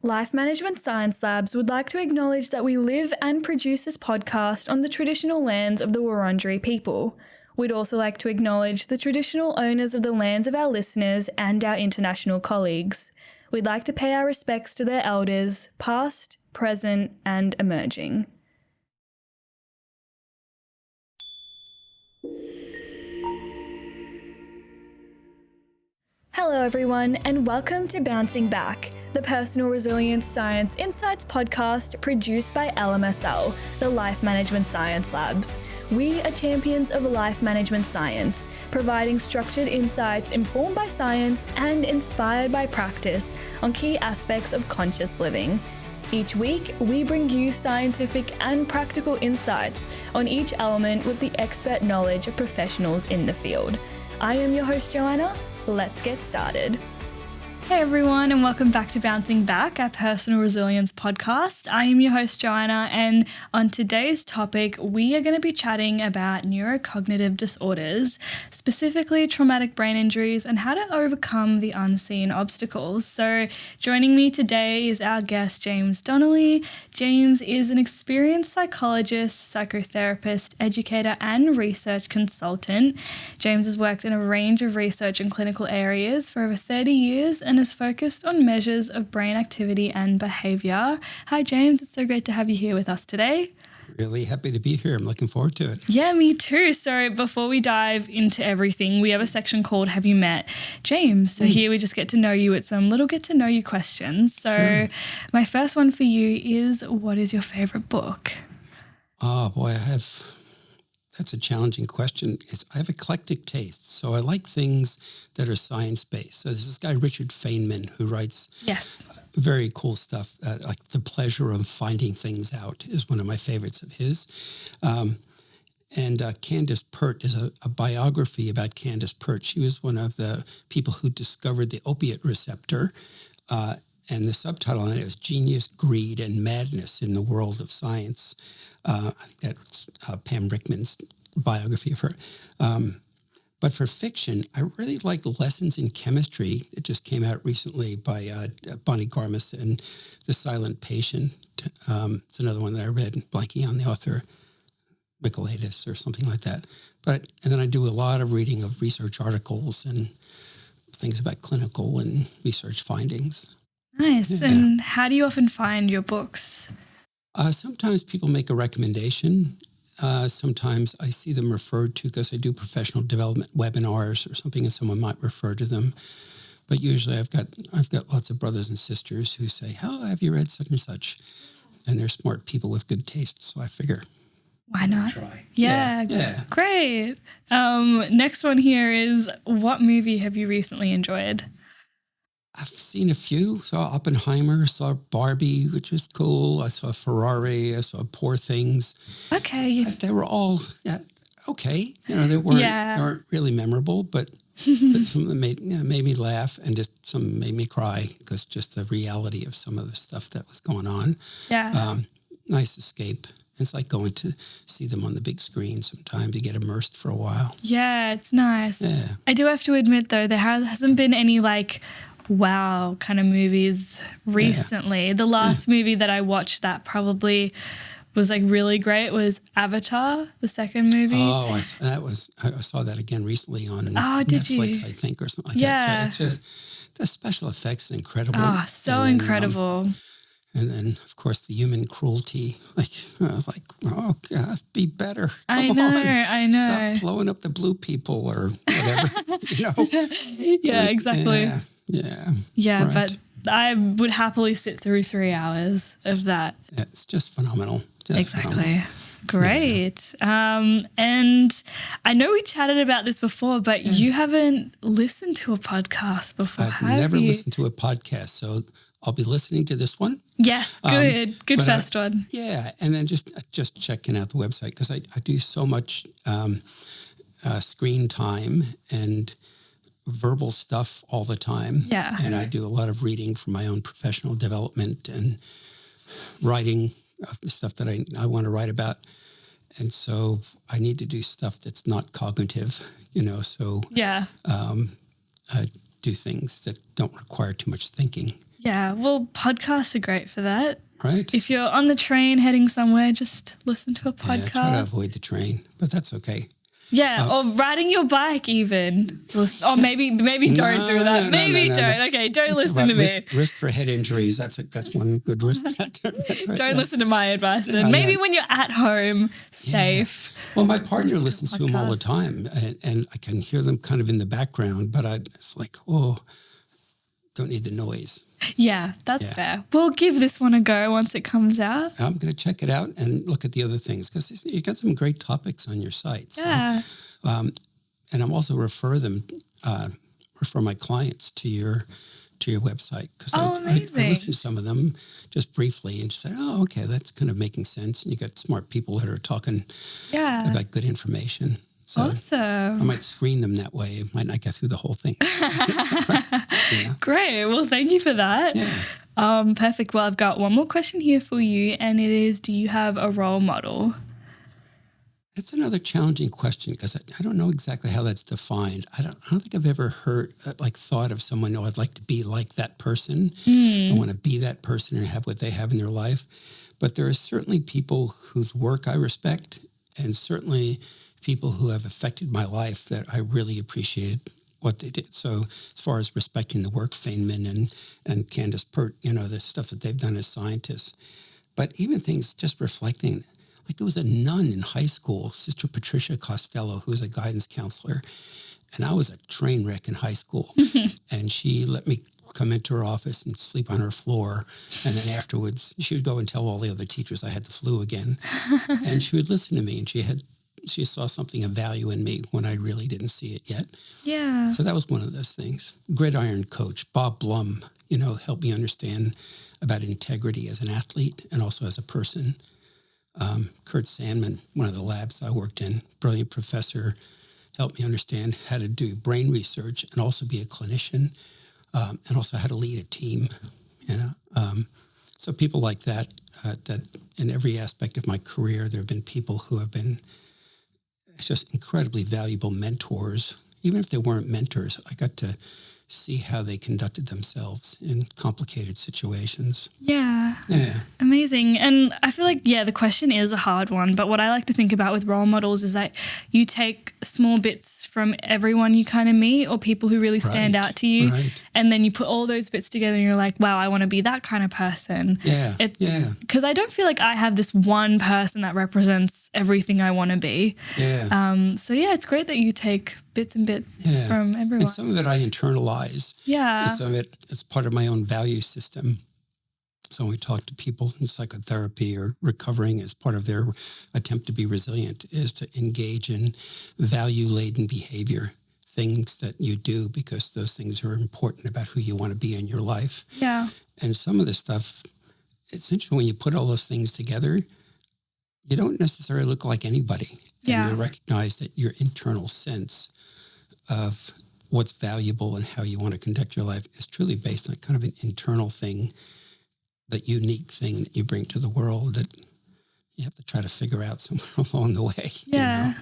Life Management Science Labs would like to acknowledge that we live and produce this podcast on the traditional lands of the Wurundjeri people. We'd also like to acknowledge the traditional owners of the lands of our listeners and our international colleagues. We'd like to pay our respects to their elders, past, present, and emerging. Hello everyone, and welcome to Bouncing Back, the Personal Resilience Science Insights podcast produced by LMSL, the Life Management Science Labs. We are champions of life management science, providing structured insights informed by science and inspired by practice on key aspects of conscious living. Each week, we bring you scientific and practical insights on each element with the expert knowledge of professionals in the field. I am your host, Joanna. Let's get started. Hey everyone, and welcome back to Bouncing Back, our personal resilience podcast. I am your host, Joanna, and on today's topic, we are going to be chatting about neurocognitive disorders, specifically traumatic brain injuries, and how to overcome the unseen obstacles. So joining me today is our guest, James Donnelly. James is an experienced psychologist, psychotherapist, educator, and research consultant. James has worked in a range of research and clinical areas for over 30 years and is focused on measures of brain activity and behaviour. Hi, James. It's so great to have you here with us today. Really happy to be here. I'm looking forward to it. Yeah, me too. So before we dive into everything, we have a section called Have You Met James? So here we just get to know you with some little get to know you questions. So sure. My first one for you is, what is your favourite book? Oh, boy, that's a challenging question. I have eclectic tastes, so I like things that are science-based. So there's this guy, Richard Feynman, who writes very cool stuff. Like The Pleasure of Finding Things Out is one of my favorites of his. And Candace Pert is a biography about Candace Pert. She was one of the people who discovered the opiate receptor. And the subtitle on it is Genius, Greed, and Madness in the World of Science. I think that's Pam Rickman's biography of her. But for fiction, I really like Lessons in Chemistry. It just came out recently by Bonnie Garmus and The Silent Patient. It's another one that I read, blanking on the author, Michaelides or something like that. And then I do a lot of reading of research articles and things about clinical and research findings. Nice. Yeah. And how do you often find your books? Sometimes people make a recommendation. Sometimes I see them referred to because I do professional development webinars or something, and someone might refer to them. But usually I've got lots of brothers and sisters who say, "Oh, have you read such and such?" And they're smart people with good taste, so I figure, why not? Try. Yeah. Great. Next one here is, what movie have you recently enjoyed? I've seen a few. Saw Oppenheimer, saw Barbie, which was cool. I saw Ferrari. I saw Poor Things. Okay. They were all okay. They weren't really memorable, but some of them made me laugh, and just some made me cry because just the reality of some of the stuff that was going on. Yeah. Nice escape. It's like going to see them on the big screen sometimes to get immersed for a while. Yeah, it's nice. Yeah. I do have to admit, though, there hasn't been any wow kind of movies recently. The last movie that I watched that probably was really great was Avatar, the second movie. Oh, I saw that again recently on Netflix, I think, or something like that. So it's just, the special effects are incredible. Oh, so incredible. And then, of course, the human cruelty. I was like, oh, God, be better. I know. Stop blowing up the blue people or whatever, Yeah, exactly. Yeah, right. But I would happily sit through 3 hours of that. Yeah, it's just phenomenal. Exactly. Great. Yeah. And I know we chatted about this before, but you haven't listened to a podcast before, I've never listened to a podcast, so I'll be listening to this one. Yes, good. Good first one. Yeah, and then just checking out the website because I do so much screen time and verbal stuff all the time. Yeah. And I do a lot of reading for my own professional development and writing of the stuff that I want to write about. And so I need to do stuff that's not cognitive, so I do things that don't require too much thinking. Yeah, well, podcasts are great for that. Right. If you're on the train heading somewhere, just listen to a podcast. Yeah, try to avoid the train, but that's okay. Yeah, or riding your bike even. Or maybe don't do that. Maybe don't. Okay, don't listen to me. Risk for head injuries. That's one good risk factor. Right, don't listen to my advice. Then. Maybe when you're at home, safe. Well, my partner listens to them all the time, and I can hear them kind of in the background, but it's like, don't need the noise. Yeah, that's fair. We'll give this one a go once it comes out. I'm going to check it out and look at the other things because you got some great topics on your site. Yeah. So, and I'm also refer my clients to your website because I listen to some of them just briefly and said, okay, that's kind of making sense. And you got smart people that are talking about good information. So awesome. I might screen them that way. I might not get through the whole thing. Great. Well, thank you for that. Yeah. Perfect. Well, I've got one more question here for you, and it is, do you have a role model? It's another challenging question because I don't know exactly how that's defined. I don't think I've ever thought of someone, I'd like to be like that person. I want to be that person and have what they have in their life. But there are certainly people whose work I respect, and certainly people who have affected my life that I really appreciated what they did. So as far as respecting the work, Feynman and Candace Pert, the stuff that they've done as scientists. But even things just reflecting, like there was a nun in high school, Sister Patricia Costello, who was a guidance counselor. And I was a train wreck in high school. And she let me come into her office and sleep on her floor. And then afterwards, she would go and tell all the other teachers I had the flu again. And she would listen to me, and she saw something of value in me when I really didn't see it yet. Yeah. So that was one of those things. Gridiron coach, Bob Blum, helped me understand about integrity as an athlete and also as a person. Kurt Sandman, one of the labs I worked in, brilliant professor, helped me understand how to do brain research and also be a clinician, and also how to lead a team. So people like that, that in every aspect of my career, there have been people who have been just incredibly valuable mentors. Even if they weren't mentors, I got to see how they conducted themselves in complicated situations. Yeah. Amazing. And I feel like, the question is a hard one, but what I like to think about with role models is that you take small bits from everyone you kind of meet or people who really stand out to you. Right. And then you put all those bits together and you're like, wow, I want to be that kind of person. Yeah. Because I don't feel like I have this one person that represents everything I want to be. Yeah. So it's great that you take bits and bits from everyone. And some of it I internalize. Yeah. And some of it, it's part of my own value system. So when we talk to people in psychotherapy or recovering as part of their attempt to be resilient is to engage in value-laden behavior, things that you do because those things are important about who you want to be in your life. Yeah. And some of the stuff, it's interesting when you put all those things together, you don't necessarily look like anybody. And you recognize that your internal sense of what's valuable and how you want to conduct your life is truly based on kind of an internal thing, that unique thing that you bring to the world that you have to try to figure out somewhere along the way. Yeah.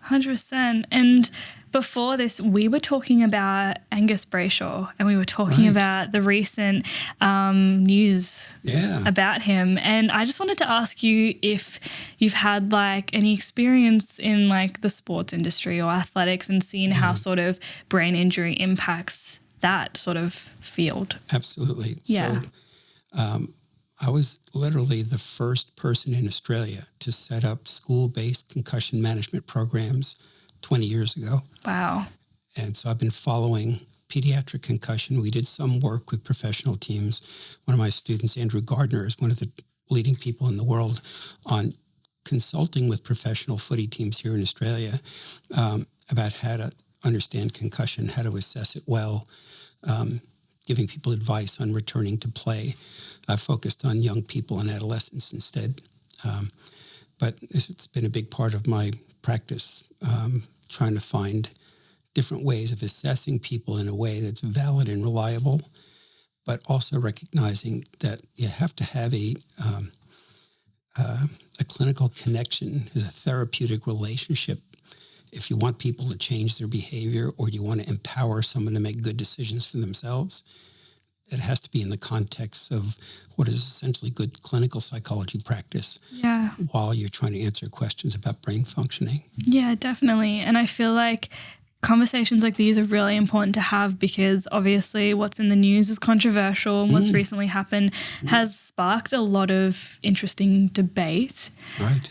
100%. And before this, we were talking about Angus Brayshaw and we were talking about the recent news about him. And I just wanted to ask you if you've had any experience in the sports industry or athletics and seen how sort of brain injury impacts that sort of field. Absolutely. Yeah. So, I was literally the first person in Australia to set up school-based concussion management programs 20 years ago. Wow. And so I've been following pediatric concussion. We did some work with professional teams. One of my students, Andrew Gardner, is one of the leading people in the world on consulting with professional footy teams here in Australia about how to understand concussion, how to assess it well, giving people advice on returning to play. I focused on young people and adolescents instead. But it's been a big part of my practice, trying to find different ways of assessing people in a way that's valid and reliable, but also recognizing that you have to have a clinical connection, a therapeutic relationship if you want people to change their behavior or you want to empower someone to make good decisions for themselves. it has to be in the context of what is essentially good clinical psychology practice. Yeah. While you're trying to answer questions about brain functioning. Yeah, definitely. And I feel like conversations like these are really important to have because obviously what's in the news is controversial, and what's recently happened has sparked a lot of interesting debate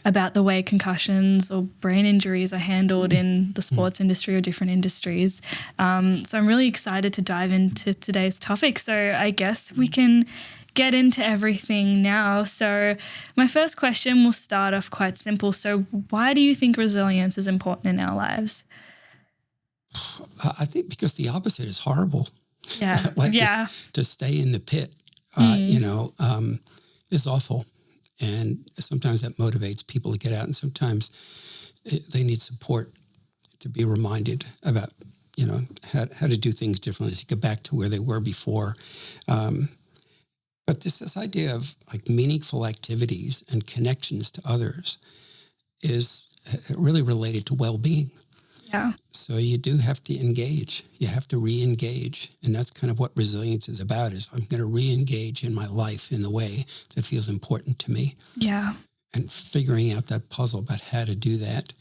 about the way concussions or brain injuries are handled in the sports industry or different industries. So I'm really excited to dive into today's topic. So I guess we can get into everything now. So my first question will start off quite simple. So why do you think resilience is important in our lives? I think because the opposite is horrible. Yeah. To stay in the pit, is awful. And sometimes that motivates people to get out. And sometimes they need support to be reminded about, how to do things differently, to get back to where they were before. But this idea of like meaningful activities and connections to others is really related to well-being. Yeah. So you do have to engage. You have to re-engage. And that's kind of what resilience is about, is I'm going to re-engage in my life in the way that feels important to me. Yeah. And figuring out that puzzle about how to do that,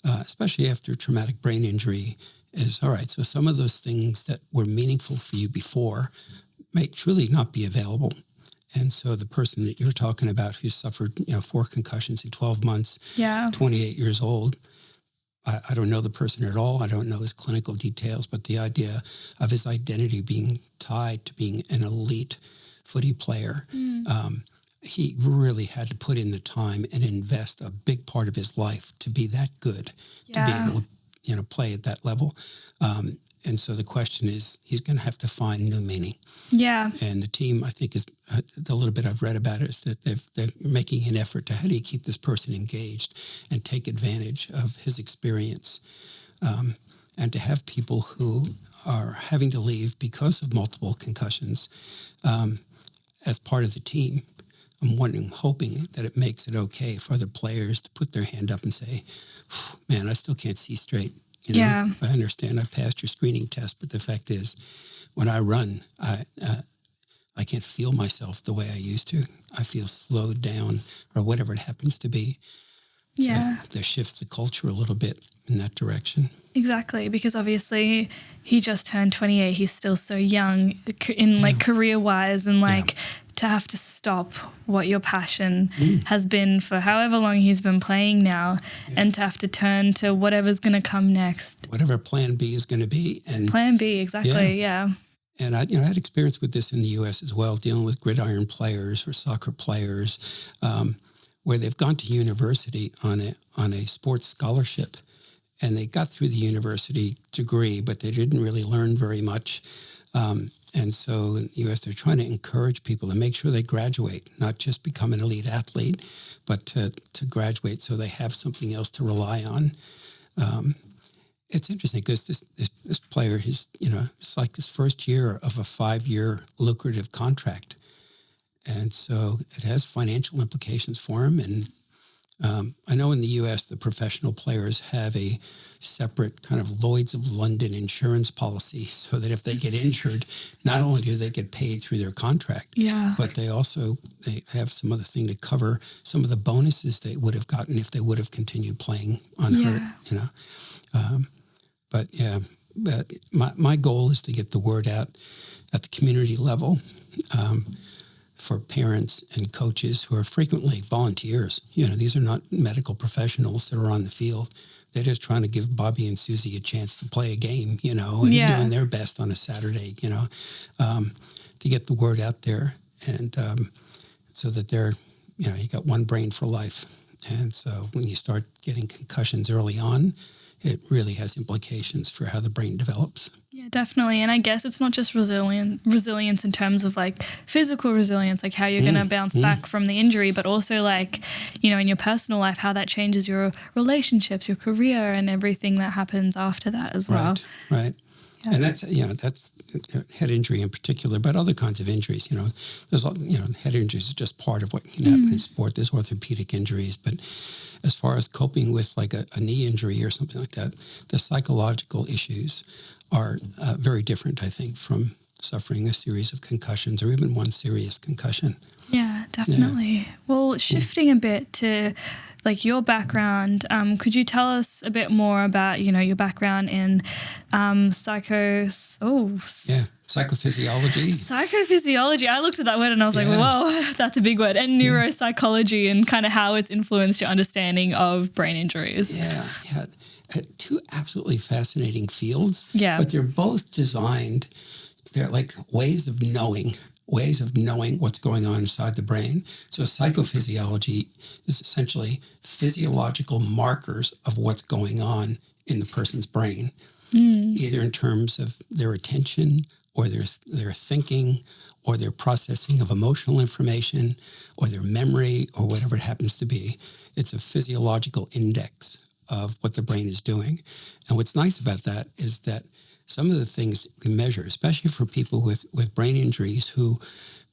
especially after traumatic brain injury, is all right. So some of those things that were meaningful for you before may truly not be available. And so the person that you're talking about who suffered, 4 concussions in 12 months, 28 years old, I don't know the person at all. I don't know his clinical details, but the idea of his identity being tied to being an elite footy player, he really had to put in the time and invest a big part of his life to be that good, to be able to, play at that level. And so the question is, he's going to have to find new meaning. Yeah. And the team, I think, is the little bit I've read about it is that they're making an effort to how do you keep this person engaged and take advantage of his experience, and to have people who are having to leave because of multiple concussions as part of the team. I'm hoping that it makes it okay for other players to put their hand up and say, man, I still can't see straight. I understand I passed your screening test, but the fact is, when I run, I can't feel myself the way I used to. I feel slowed down, or whatever it happens to be. Yeah. To shift the culture a little bit in that direction. Exactly, because obviously he just turned 28. He's still so young in career-wise, and to have to stop what your passion has been for however long he's been playing now, and to have to turn to whatever's going to come next. Whatever plan B is going to be. And plan B, exactly, yeah. And I had experience with this in the U.S. as well, dealing with gridiron players or soccer players, where they've gone to university on a sports scholarship, and they got through the university degree, but they didn't really learn very much. And so in the U.S., they're trying to encourage people to make sure they graduate, not just become an elite athlete, but to graduate so they have something else to rely on. It's interesting because this player, it's like his first year of a 5-year lucrative contract. And so it has financial implications for him. And I know in the U.S., the professional players have a separate kind of Lloyd's of London insurance policy so that if they get injured, not only do they get paid through their contract, but they have some other thing to cover some of the bonuses they would have gotten if they would have continued playing unhurt, But my goal is to get the word out at the community level for parents and coaches who are frequently volunteers. These are not medical professionals that are on the field. They're just trying to give Bobby and Susie a chance to play a game, and doing their best on a Saturday, to get the word out there. And so that they're, you got one brain for life. And so when you start getting concussions early on, it really has implications for how the brain develops. Yeah, definitely. And I guess it's not just resilience in terms of physical resilience, how you're going to bounce back from the injury, but also in your personal life, how that changes your relationships, your career, and everything that happens after that as well. Right. Yeah. And that's head injury in particular, but other kinds of injuries. There's head injuries is just part of what can happen in sport. There's orthopedic injuries, but as far as coping with a knee injury or something like that, the psychological issues are very different, I think, from suffering a series of concussions or even one serious concussion. Yeah, definitely. Yeah. Well, shifting a bit to like your background, could you tell us a bit more about, your background in psychophysiology? Psychophysiology. I looked at that word and I was like, whoa, that's a big word. And neuropsychology and kind of how it's influenced your understanding of brain injuries. Yeah. Two absolutely fascinating fields. Yeah. But they're both designed, they're like ways of knowing what's going on inside the brain. So psychophysiology is essentially physiological markers of what's going on in the person's brain, either in terms of their attention or their thinking or their processing of emotional information or their memory or whatever it happens to be. It's a physiological index of what the brain is doing. And what's nice about that is that some of the things we measure, especially for people with brain injuries who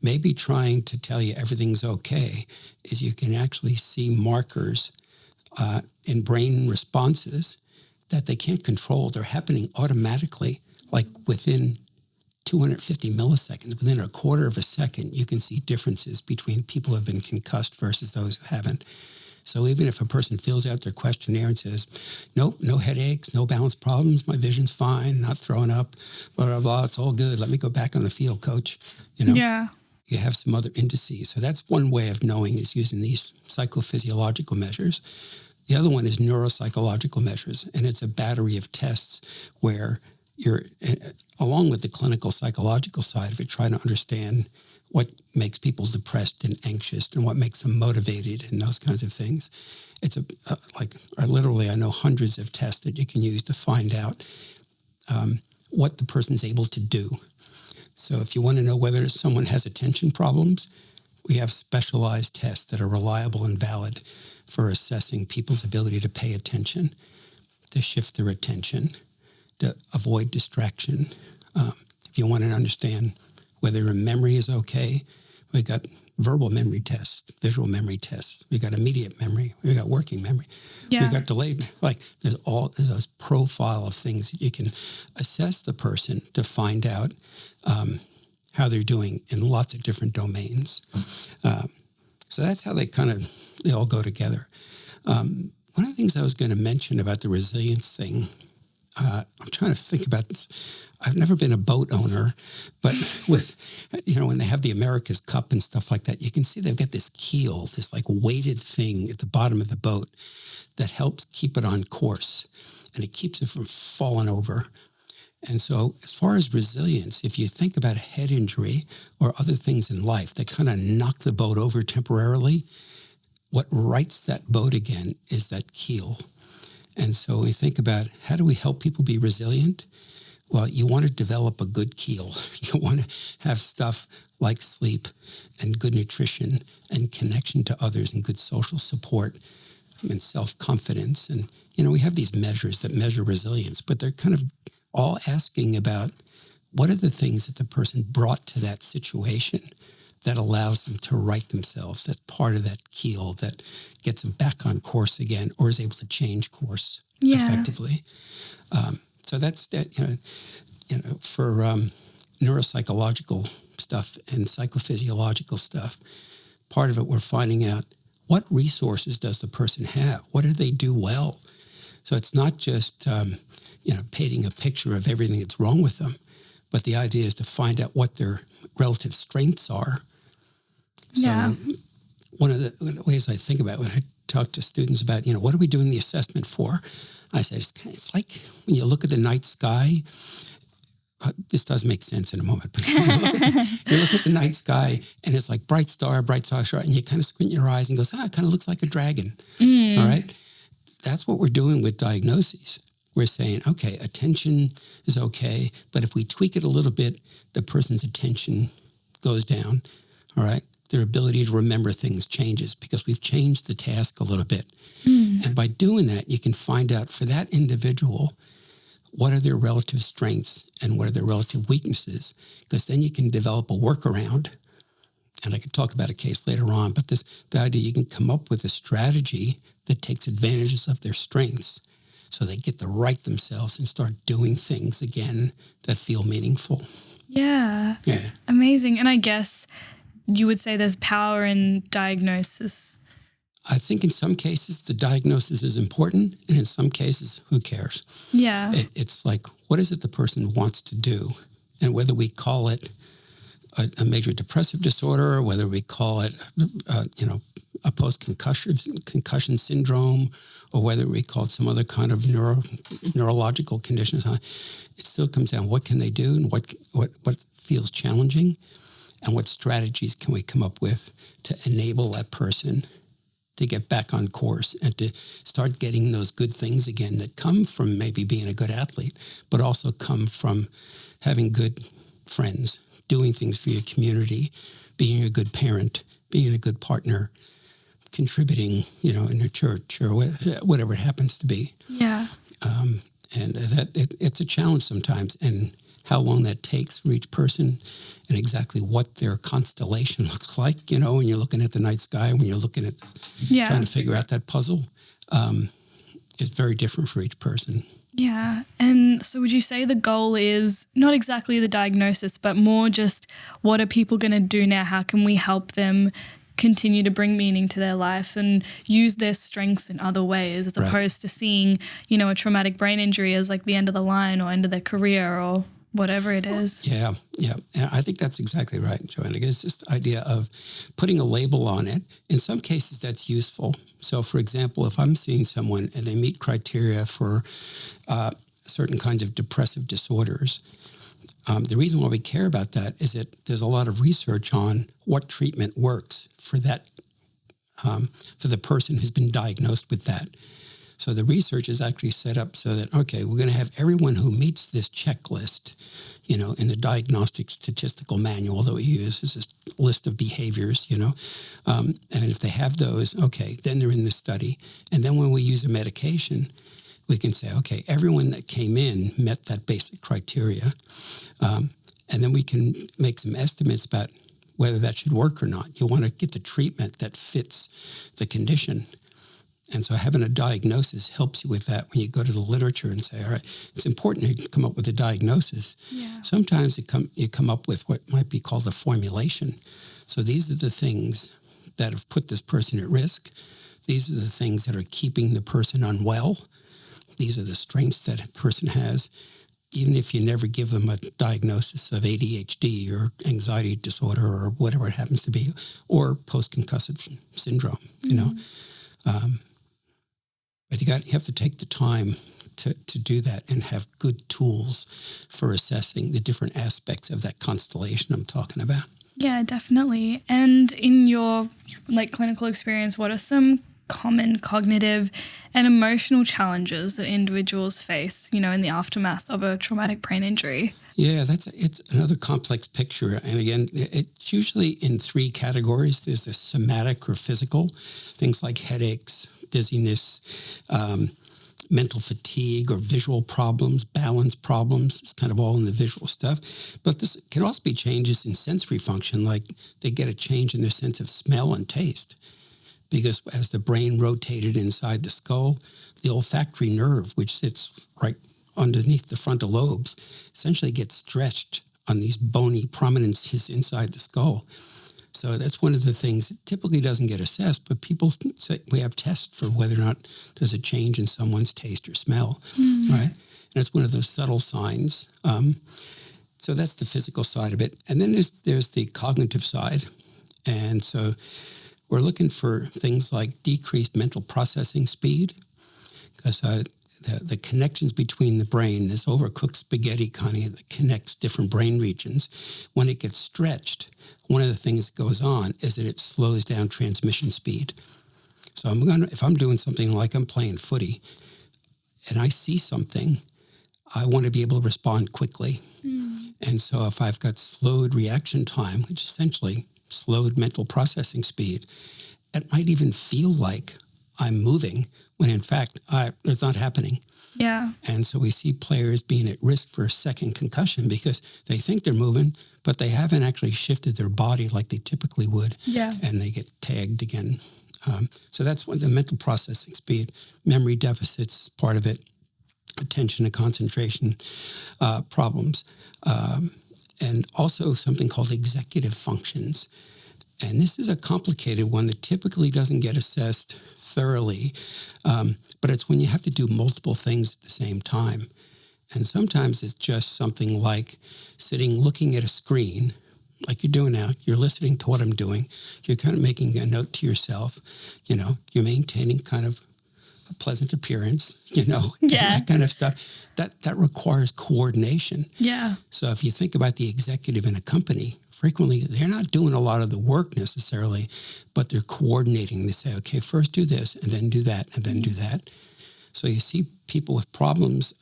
may be trying to tell you everything's okay, is you can actually see markers in brain responses that they can't control. They're happening automatically, like within 250 milliseconds, within a quarter of a second, you can see differences between people who have been concussed versus those who haven't. So even if a person fills out their questionnaire and says, nope, no headaches, no balance problems, my vision's fine, not throwing up, blah, blah, blah, it's all good. Let me go back on the field, coach. Yeah. You have some other indices. So that's one way of knowing, is using these psychophysiological measures. The other one is neuropsychological measures, and it's a battery of tests where you're, along with the clinical psychological side of it, trying to understand what makes people depressed and anxious and what makes them motivated and those kinds of things. It's I know hundreds of tests that you can use to find out what the person's able to do. So if you want to know whether someone has attention problems, we have specialized tests that are reliable and valid for assessing people's ability to pay attention, to shift their attention, to avoid distraction. If you want to understand whether your memory is okay, we got verbal memory tests, visual memory tests. We got immediate memory. We got working memory. Yeah. We got delayed. There's a profile of things that you can assess the person to find out how they're doing in lots of different domains. So that's how they all go together. One of the things I was going to mention about the resilience thing, I'm trying to think about this. I've never been a boat owner, but with, when they have the America's Cup and stuff like that, you can see they've got this keel, this weighted thing at the bottom of the boat that helps keep it on course, and it keeps it from falling over. And so as far as resilience, if you think about a head injury or other things in life that kind of knock the boat over temporarily, what rights that boat again is that keel. And so we think about, how do we help people be resilient? Well, you want to develop a good keel. You want to have stuff like sleep and good nutrition and connection to others and good social support and self-confidence. And, we have these measures that measure resilience, but they're kind of all asking about what are the things that the person brought to that situation that allows them to right themselves. That's part of that keel that gets them back on course again or is able to change course effectively. So that's that. For neuropsychological stuff and psychophysiological stuff, part of it we're finding out what resources does the person have. What do they do well? So it's not just painting a picture of everything that's wrong with them, but the idea is to find out what their relative strengths are. So one of the ways I think about it when I talk to students about what are we doing the assessment for? I said, it's like when you look at the night sky, this does make sense in a moment, but you look at the night sky and it's like bright star, and you kind of squint your eyes and goes, it kind of looks like a dragon. All right. That's what we're doing with diagnoses. We're saying, okay, attention is okay, but if we tweak it a little bit, the person's attention goes down. All right. Their ability to remember things changes because we've changed the task a little bit. And by doing that, you can find out for that individual, what are their relative strengths and what are their relative weaknesses? Because then you can develop a workaround. And I could talk about a case later on, but the idea you can come up with a strategy that takes advantages of their strengths so they get to right themselves and start doing things again that feel meaningful. Yeah. Yeah. Amazing. And I guess you would say there's power in diagnosis. I think in some cases the diagnosis is important, and in some cases, who cares? Yeah. It's like, what is it the person wants to do? And whether we call it a major depressive disorder, or whether we call it, a post-concussion syndrome, or whether we call it some other kind of neurological condition, it still comes down, what can they do, and what feels challenging, and what strategies can we come up with to enable that person to get back on course and to start getting those good things again that come from maybe being a good athlete, but also come from having good friends, doing things for your community, being a good parent, being a good partner, contributing, in your church or whatever it happens to be. Yeah. And it's a challenge sometimes, and how long that takes for each person and exactly what their constellation looks like, when you're looking at the night sky, when you're looking at trying to figure out that puzzle, it's very different for each person. Yeah. And so would you say the goal is not exactly the diagnosis, but more just what are people going to do now? How can we help them continue to bring meaning to their life and use their strengths in other ways, as opposed to seeing, a traumatic brain injury as like the end of the line or end of their career or whatever it is. Yeah. And I think that's exactly right, Joanna. It's this idea of putting a label on it. In some cases, that's useful. So, for example, if I'm seeing someone and they meet criteria for certain kinds of depressive disorders, the reason why we care about that is that there's a lot of research on what treatment works for that, for the person who's been diagnosed with that. So the research is actually set up so that, okay, we're going to have everyone who meets this checklist, in the diagnostic statistical manual that we use is this list of behaviors, and if they have those, okay, then they're in the study. And then when we use a medication, we can say, okay, everyone that came in met that basic criteria. And then we can make some estimates about whether that should work or not. You want to get the treatment that fits the condition. And so having a diagnosis helps you with that when you go to the literature and say, all right, it's important to come up with a diagnosis. Yeah. Sometimes you come up with what might be called a formulation. So these are the things that have put this person at risk. These are the things that are keeping the person unwell. These are the strengths that a person has, even if you never give them a diagnosis of ADHD or anxiety disorder or whatever it happens to be, or post-concussive syndrome, But you have to take the time to do that and have good tools for assessing the different aspects of that constellation I'm talking about. Yeah, definitely. And in your clinical experience, what are some common cognitive and emotional challenges that individuals face, in the aftermath of a traumatic brain injury? Yeah, it's another complex picture. And again, it's usually in three categories. There's the somatic or physical, things like headaches, dizziness, mental fatigue or visual problems, balance problems. It's kind of all in the visual stuff. But this can also be changes in sensory function, like they get a change in their sense of smell and taste. Because as the brain rotated inside the skull, the olfactory nerve, which sits right underneath the frontal lobes, essentially gets stretched on these bony prominences inside the skull. So that's one of the things that typically doesn't get assessed, but people say we have tests for whether or not there's a change in someone's taste or smell, right? And that's one of those subtle signs. So that's the physical side of it. And then there's the cognitive side. And so we're looking for things like decreased mental processing speed, because the connections between the brain, this overcooked spaghetti kind of that connects different brain regions, when it gets stretched, one of the things that goes on is that it slows down transmission speed. So if I'm doing something like I'm playing footy and I see something, I want to be able to respond quickly. And so if I've got slowed reaction time, which essentially slowed mental processing speed, it might even feel like I'm moving when in fact it's not happening. Yeah. And so we see players being at risk for a second concussion because they think they're moving, but they haven't actually shifted their body like they typically would. Yeah. And they get tagged again. So that's when the mental processing speed, memory deficits, part of it, attention and concentration problems. and also something called executive functions. And this is a complicated one that typically doesn't get assessed thoroughly, but it's when you have to do multiple things at the same time. And sometimes it's just something like sitting looking at a screen, like you're doing now. You're listening to what I'm doing. You're kind of making a note to yourself. You're maintaining kind of a pleasant appearance, that kind of stuff. That requires coordination. Yeah. So if you think about the executive in a company, frequently they're not doing a lot of the work necessarily, but they're coordinating. They say, okay, first do this and then do that and then do that. So you see people with problems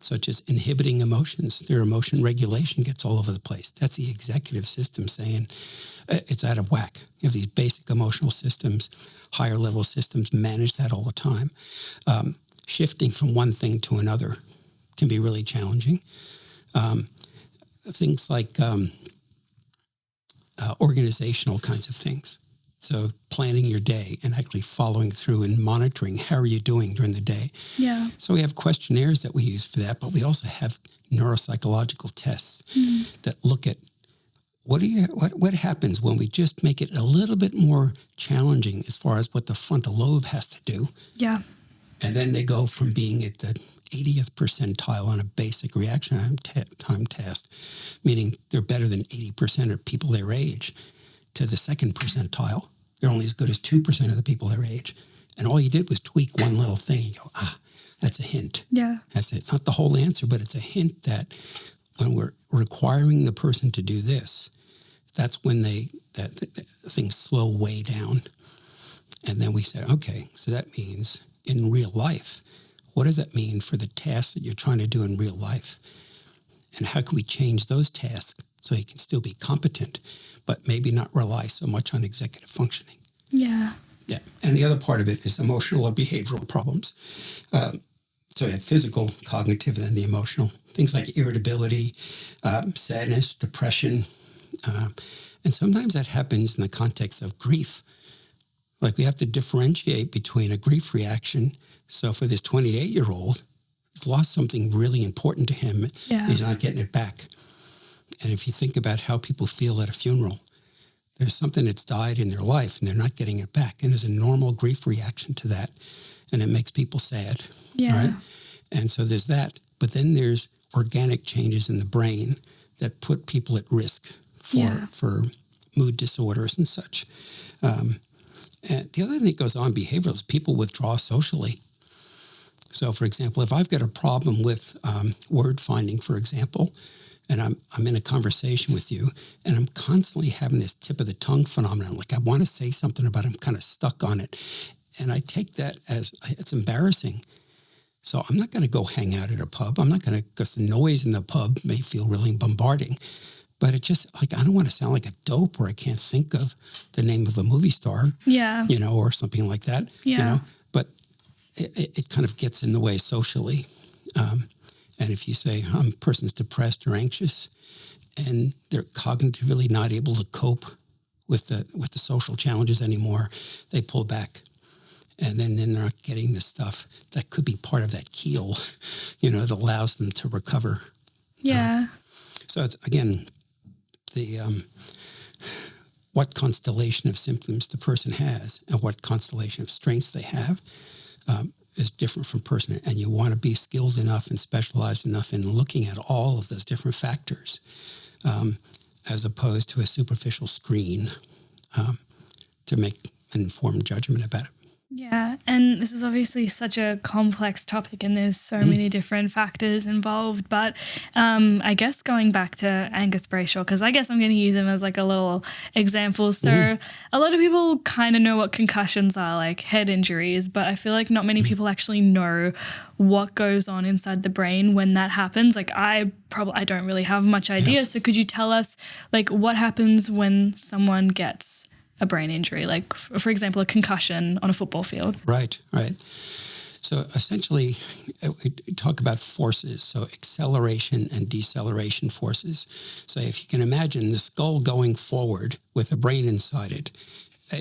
such as inhibiting emotions. Their emotion regulation gets all over the place. That's the executive system saying it's out of whack. You have these basic emotional systems, higher level systems manage that all the time. Shifting from one thing to another can be really challenging. Things like organizational kinds of things. So planning your day and actually following through and monitoring how are you doing during the day. Yeah. So we have questionnaires that we use for that, but we also have neuropsychological tests that look at what happens when we just make it a little bit more challenging as far as what the frontal lobe has to do. Yeah. And then they go from being at the 80th percentile on a basic reaction time test, meaning they're better than 80% of people their age, to the second percentile. They're only as good as 2% of the people their age. And all you did was tweak one little thing. You go, that's a hint. Yeah. That's it. It's not the whole answer, but it's a hint that when we're requiring the person to do this, that's when things slow way down. And then we say, okay, so that means in real life, what does that mean for the tasks that you're trying to do in real life? And how can we change those tasks so you can still be competent, but maybe not rely so much on executive functioning? Yeah. Yeah. And the other part of it is emotional or behavioral problems. So you have physical, cognitive, and then the emotional. Things like irritability, sadness, depression. And sometimes that happens in the context of grief. Like we have to differentiate between a grief reaction. So for this 28-year-old, he's lost something really important to him. Yeah. He's not getting it back. And if you think about how people feel at a funeral, there's something that's died in their life and they're not getting it back. And there's a normal grief reaction to that. And it makes people sad. Yeah. Right? And so there's that. But then there's organic changes in the brain that put people at risk for mood disorders and such. And the other thing that goes on behavioral is people withdraw socially. So, for example, if I've got a problem with word finding, for example, and I'm in a conversation with you, and I'm constantly having this tip of the tongue phenomenon, like I want to say something about it, I'm kind of stuck on it. And I take that as it's embarrassing. So I'm not going to go hang out at a pub. I'm not going to, because the noise in the pub may feel really bombarding. But it just, like, I don't want to sound like a dope or I can't think of the name of a movie star, or something like that, But it kind of gets in the way socially. And if you say a person's depressed or anxious and they're cognitively not able to cope with the social challenges anymore, they pull back. And then they're not getting the stuff that could be part of that keel, that allows them to recover. Yeah. So it's, again, what constellation of symptoms the person has and what constellation of strengths they have is different from person. And you want to be skilled enough and specialized enough in looking at all of those different factors as opposed to a superficial screen to make an informed judgment about it. Yeah, and this is obviously such a complex topic and there's so many different factors involved. But I guess going back to Angus Brayshaw, because I guess I'm going to use him as like a little example. So a lot of people kind of know what concussions are, like head injuries, but I feel like not many people actually know what goes on inside the brain when that happens. Like I don't really have much idea. Yeah. So could you tell us like what happens when someone gets a brain injury, like, for example, a concussion on a football field? Right. So essentially, we talk about forces, so acceleration and deceleration forces. So if you can imagine the skull going forward with the brain inside it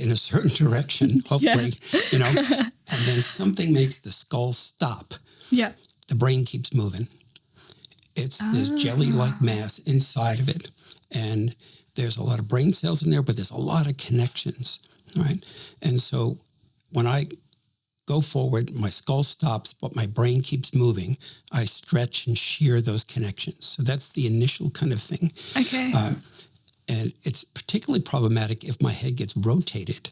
in a certain direction, hopefully, and then something makes the skull stop. Yeah. The brain keeps moving. It's this jelly-like mass inside of it. And there's a lot of brain cells in there, but there's a lot of connections, right? And so when I go forward, my skull stops, but my brain keeps moving, I stretch and shear those connections. So that's the initial kind of thing. Okay. And it's particularly problematic if my head gets rotated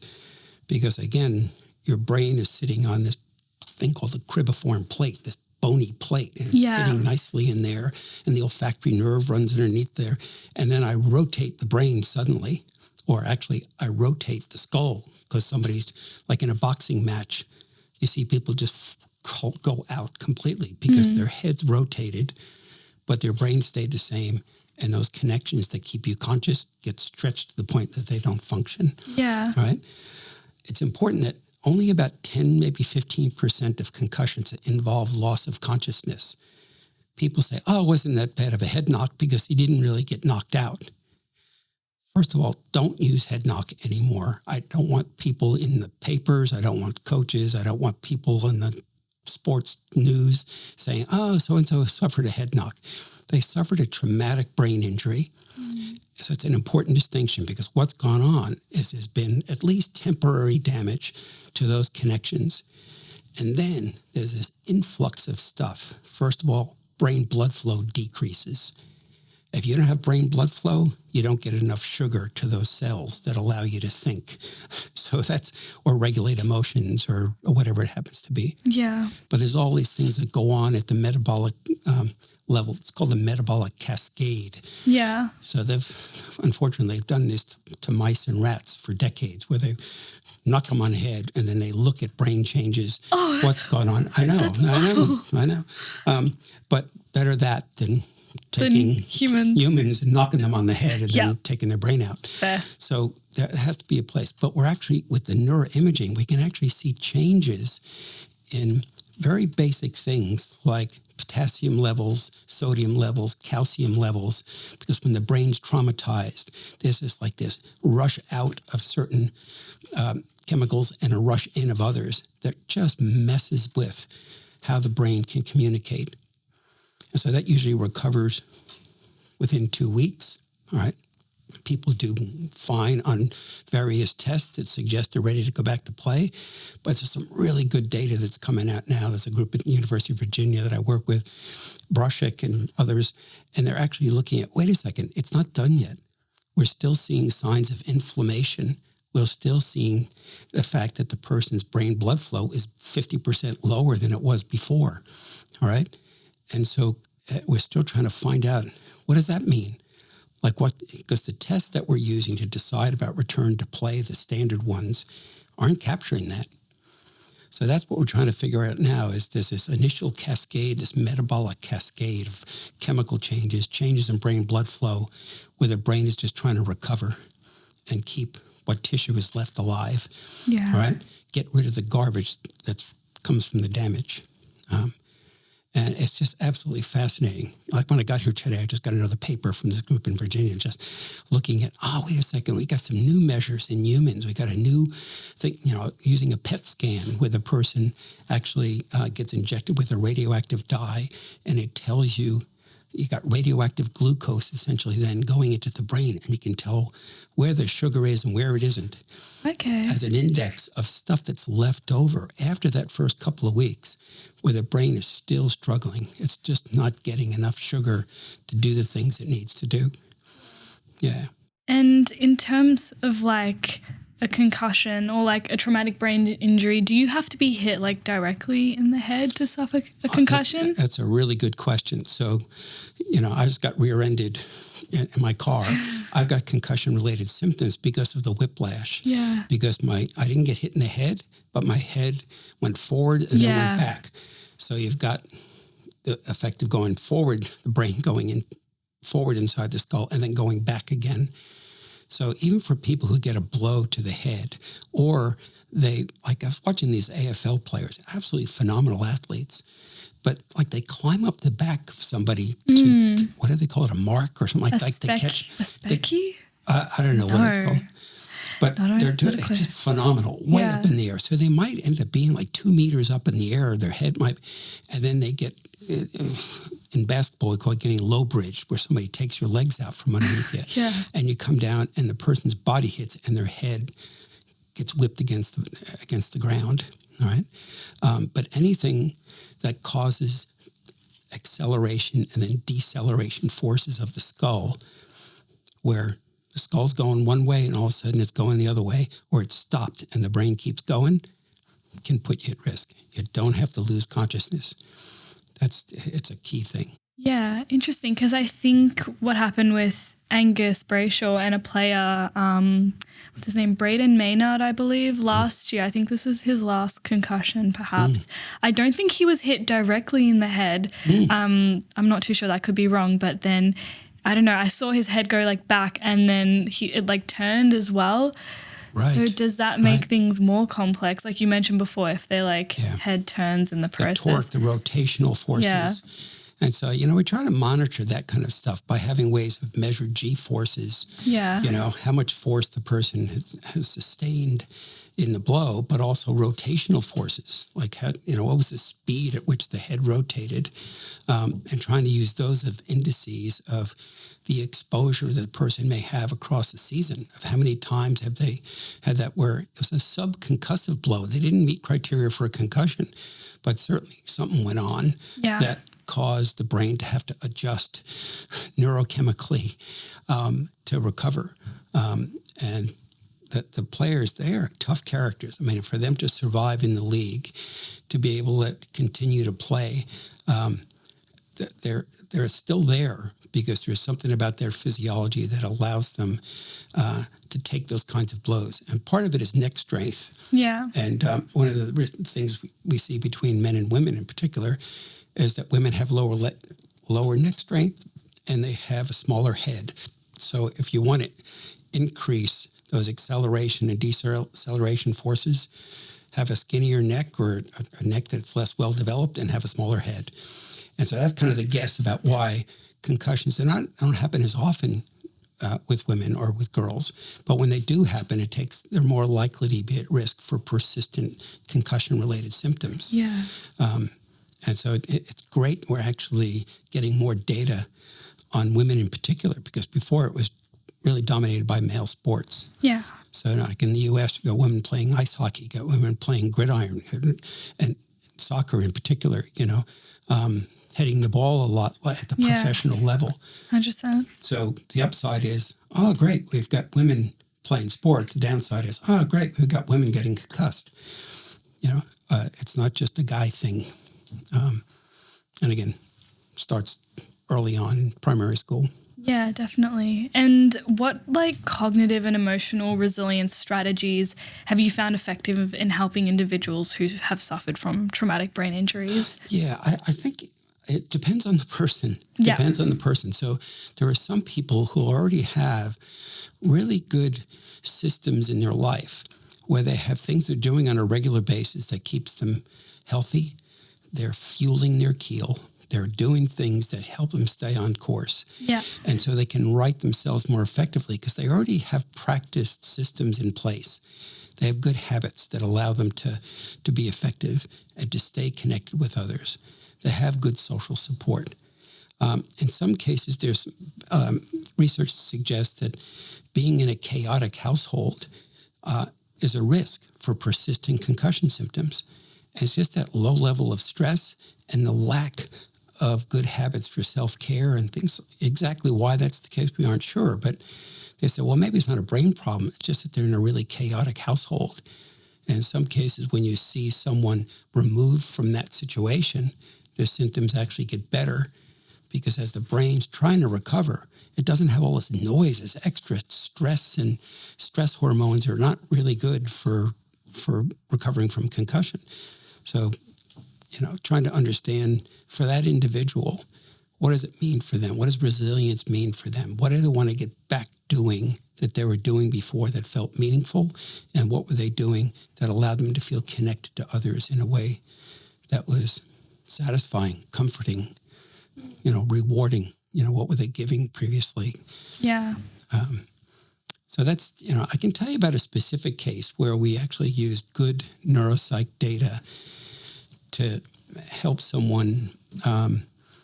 because, again, your brain is sitting on this thing called a cribriform plate, this bony plate, and it's sitting nicely in there, and the olfactory nerve runs underneath there. And then I rotate the brain suddenly, or actually I rotate the skull because somebody's, like in a boxing match, you see people just go out completely because their head's rotated, but their brain stayed the same. And those connections that keep you conscious get stretched to the point that they don't function. Yeah. Right? It's important that only about 10, maybe 15% of concussions involve loss of consciousness. People say, oh, it wasn't that bad of a head knock because he didn't really get knocked out. First of all, don't use head knock anymore. I don't want people in the papers. I don't want coaches. I don't want people in the sports news saying, oh, so-and-so suffered a head knock. They suffered a traumatic brain injury. So it's an important distinction because what's gone on is there's been at least temporary damage to those connections. And then there's this influx of stuff. First of all, brain blood flow decreases. If you don't have brain blood flow, you don't get enough sugar to those cells that allow you to think. So that's, or regulate emotions or whatever it happens to be. Yeah. But there's all these things that go on at the metabolic level. It's called the metabolic cascade. Yeah. So unfortunately, they've done this to mice and rats for decades where they knock them on the head and then they look at brain changes. Oh, what's going on? I know. But better that than taking humans and knocking them on the head and then taking their brain out. Fair. So there has to be a place. But we're actually, with the neuroimaging, we can actually see changes in very basic things like potassium levels, sodium levels, calcium levels, because when the brain's traumatized, there's this rush out of certain chemicals and a rush in of others that just messes with how the brain can communicate. And so that usually recovers within 2 weeks, all right? People do fine on various tests that suggest they're ready to go back to play. But there's some really good data that's coming out now. There's a group at the University of Virginia that I work with, Broshek and others, and they're actually looking at, wait a second, it's not done yet. We're still seeing signs of inflammation. We're still seeing the fact that the person's brain blood flow is 50% lower than it was before, all right? And so we're still trying to find out, what does that mean? Like what, because the tests that we're using to decide about return to play, the standard ones, aren't capturing that. So that's what we're trying to figure out now is there's this initial cascade, this metabolic cascade of chemical changes in brain blood flow, where the brain is just trying to recover and keep what tissue is left alive. Yeah. All right? Get rid of the garbage that comes from the damage. And it's just absolutely fascinating. Like when I got here today, I just got another paper from this group in Virginia, just looking at, wait a second, we got some new measures in humans. We got a new thing, using a PET scan where the person actually gets injected with a radioactive dye, and it tells you got radioactive glucose essentially then going into the brain, and you can tell where the sugar is and where it isn't. Okay. As an index of stuff that's left over after that first couple of weeks, where the brain is still struggling. It's just not getting enough sugar to do the things it needs to do. Yeah. And in terms of like a concussion or like a traumatic brain injury, do you have to be hit like directly in the head to suffer a concussion? That's a really good question. So, I just got rear-ended in my car. I've got concussion-related symptoms because of the whiplash. Yeah. Because I didn't get hit in the head, but my head went forward and then went back. So you've got the effect of going forward, the brain going in forward inside the skull and then going back again. So even for people who get a blow to the head, or I was watching these AFL players, absolutely phenomenal athletes, but like they climb up the back of somebody to, what do they call it, a mark or something like that? To catch a specky? I don't know what it's called. But it's just phenomenal, way up in the air. So they might end up being like 2 meters up in the air. Their head might, and then they get, in basketball, we call it getting low bridged, where somebody takes your legs out from underneath you. And you come down and the person's body hits and their head gets whipped against the ground. All right. But anything that causes acceleration and then deceleration forces of the skull, where the skull's going one way and all of a sudden it's going the other way, or it's stopped and the brain keeps going, can put you at risk. You don't have to lose consciousness. It's a key thing. Yeah, interesting, because I think what happened with Angus Brayshaw and a player, what's his name, Braden Maynard, I believe, last year. I think this was his last concussion, perhaps. I don't think he was hit directly in the head. I'm not too sure, that could be wrong, but then, I don't know, I saw his head go like back and then it like turned as well. Right. So does that make things more complex? Like you mentioned before, if they head turns in the process. The torque, the rotational forces. Yeah. And so, we try to monitor that kind of stuff by having ways of measured G-forces. Yeah. How much force the person has sustained in the blow, but also rotational forces. Like, what was the speed at which the head rotated? And trying to use those as indices of the exposure that the person may have across the season, of how many times have they had that where it was a subconcussive blow. They didn't meet criteria for a concussion, but certainly something went on that caused the brain to have to adjust neurochemically to recover. And that the players, they are tough characters. I mean, for them to survive in the league, to be able to continue to play, they're still there because there's something about their physiology that allows them to take those kinds of blows. And part of it is neck strength. Yeah. And one of the things we see between men and women in particular is that women have lower neck strength and they have a smaller head. So if you want to increase those acceleration and deceleration forces, have a skinnier neck or a neck that's less well developed and have a smaller head. And so that's kind of the guess about why concussions don't happen as often with women or with girls. But when they do happen, they're more likely to be at risk for persistent concussion-related symptoms. Yeah. And so it's great we're actually getting more data on women in particular, because before it was really dominated by male sports. Yeah. So like in the U.S., you got women playing ice hockey, you got women playing gridiron, and soccer in particular, hitting the ball a lot at the professional level. 100%. So the upside is, oh, great, we've got women playing sport. The downside is, oh, great, we've got women getting concussed. It's not just a guy thing. And again, starts early on in primary school. Yeah, definitely. And what cognitive and emotional resilience strategies have you found effective in helping individuals who have suffered from traumatic brain injuries? Yeah, I think it depends on the person. It depends on the person. So there are some people who already have really good systems in their life where they have things they're doing on a regular basis that keeps them healthy. They're fueling their keel. They're doing things that help them stay on course. Yeah. And so they can right themselves more effectively because they already have practiced systems in place. They have good habits that allow them to be effective and to stay connected with others. They have good social support. In some cases, there's research suggests that being in a chaotic household is a risk for persisting concussion symptoms. And it's just that low level of stress and the lack of good habits for self-care and things. Exactly why that's the case, we aren't sure. But they say, well, maybe it's not a brain problem. It's just that they're in a really chaotic household. And in some cases, when you see someone removed from that situation, their symptoms actually get better because as the brain's trying to recover, it doesn't have all this noise, this extra stress, and stress hormones are not really good for recovering from concussion. So, trying to understand for that individual, what does it mean for them? What does resilience mean for them? What do they want to get back doing that they were doing before that felt meaningful? And what were they doing that allowed them to feel connected to others in a way that was satisfying, comforting, rewarding? What were they giving previously? Yeah. So that's, I can tell you about a specific case where we actually used good neuropsych data to help someone.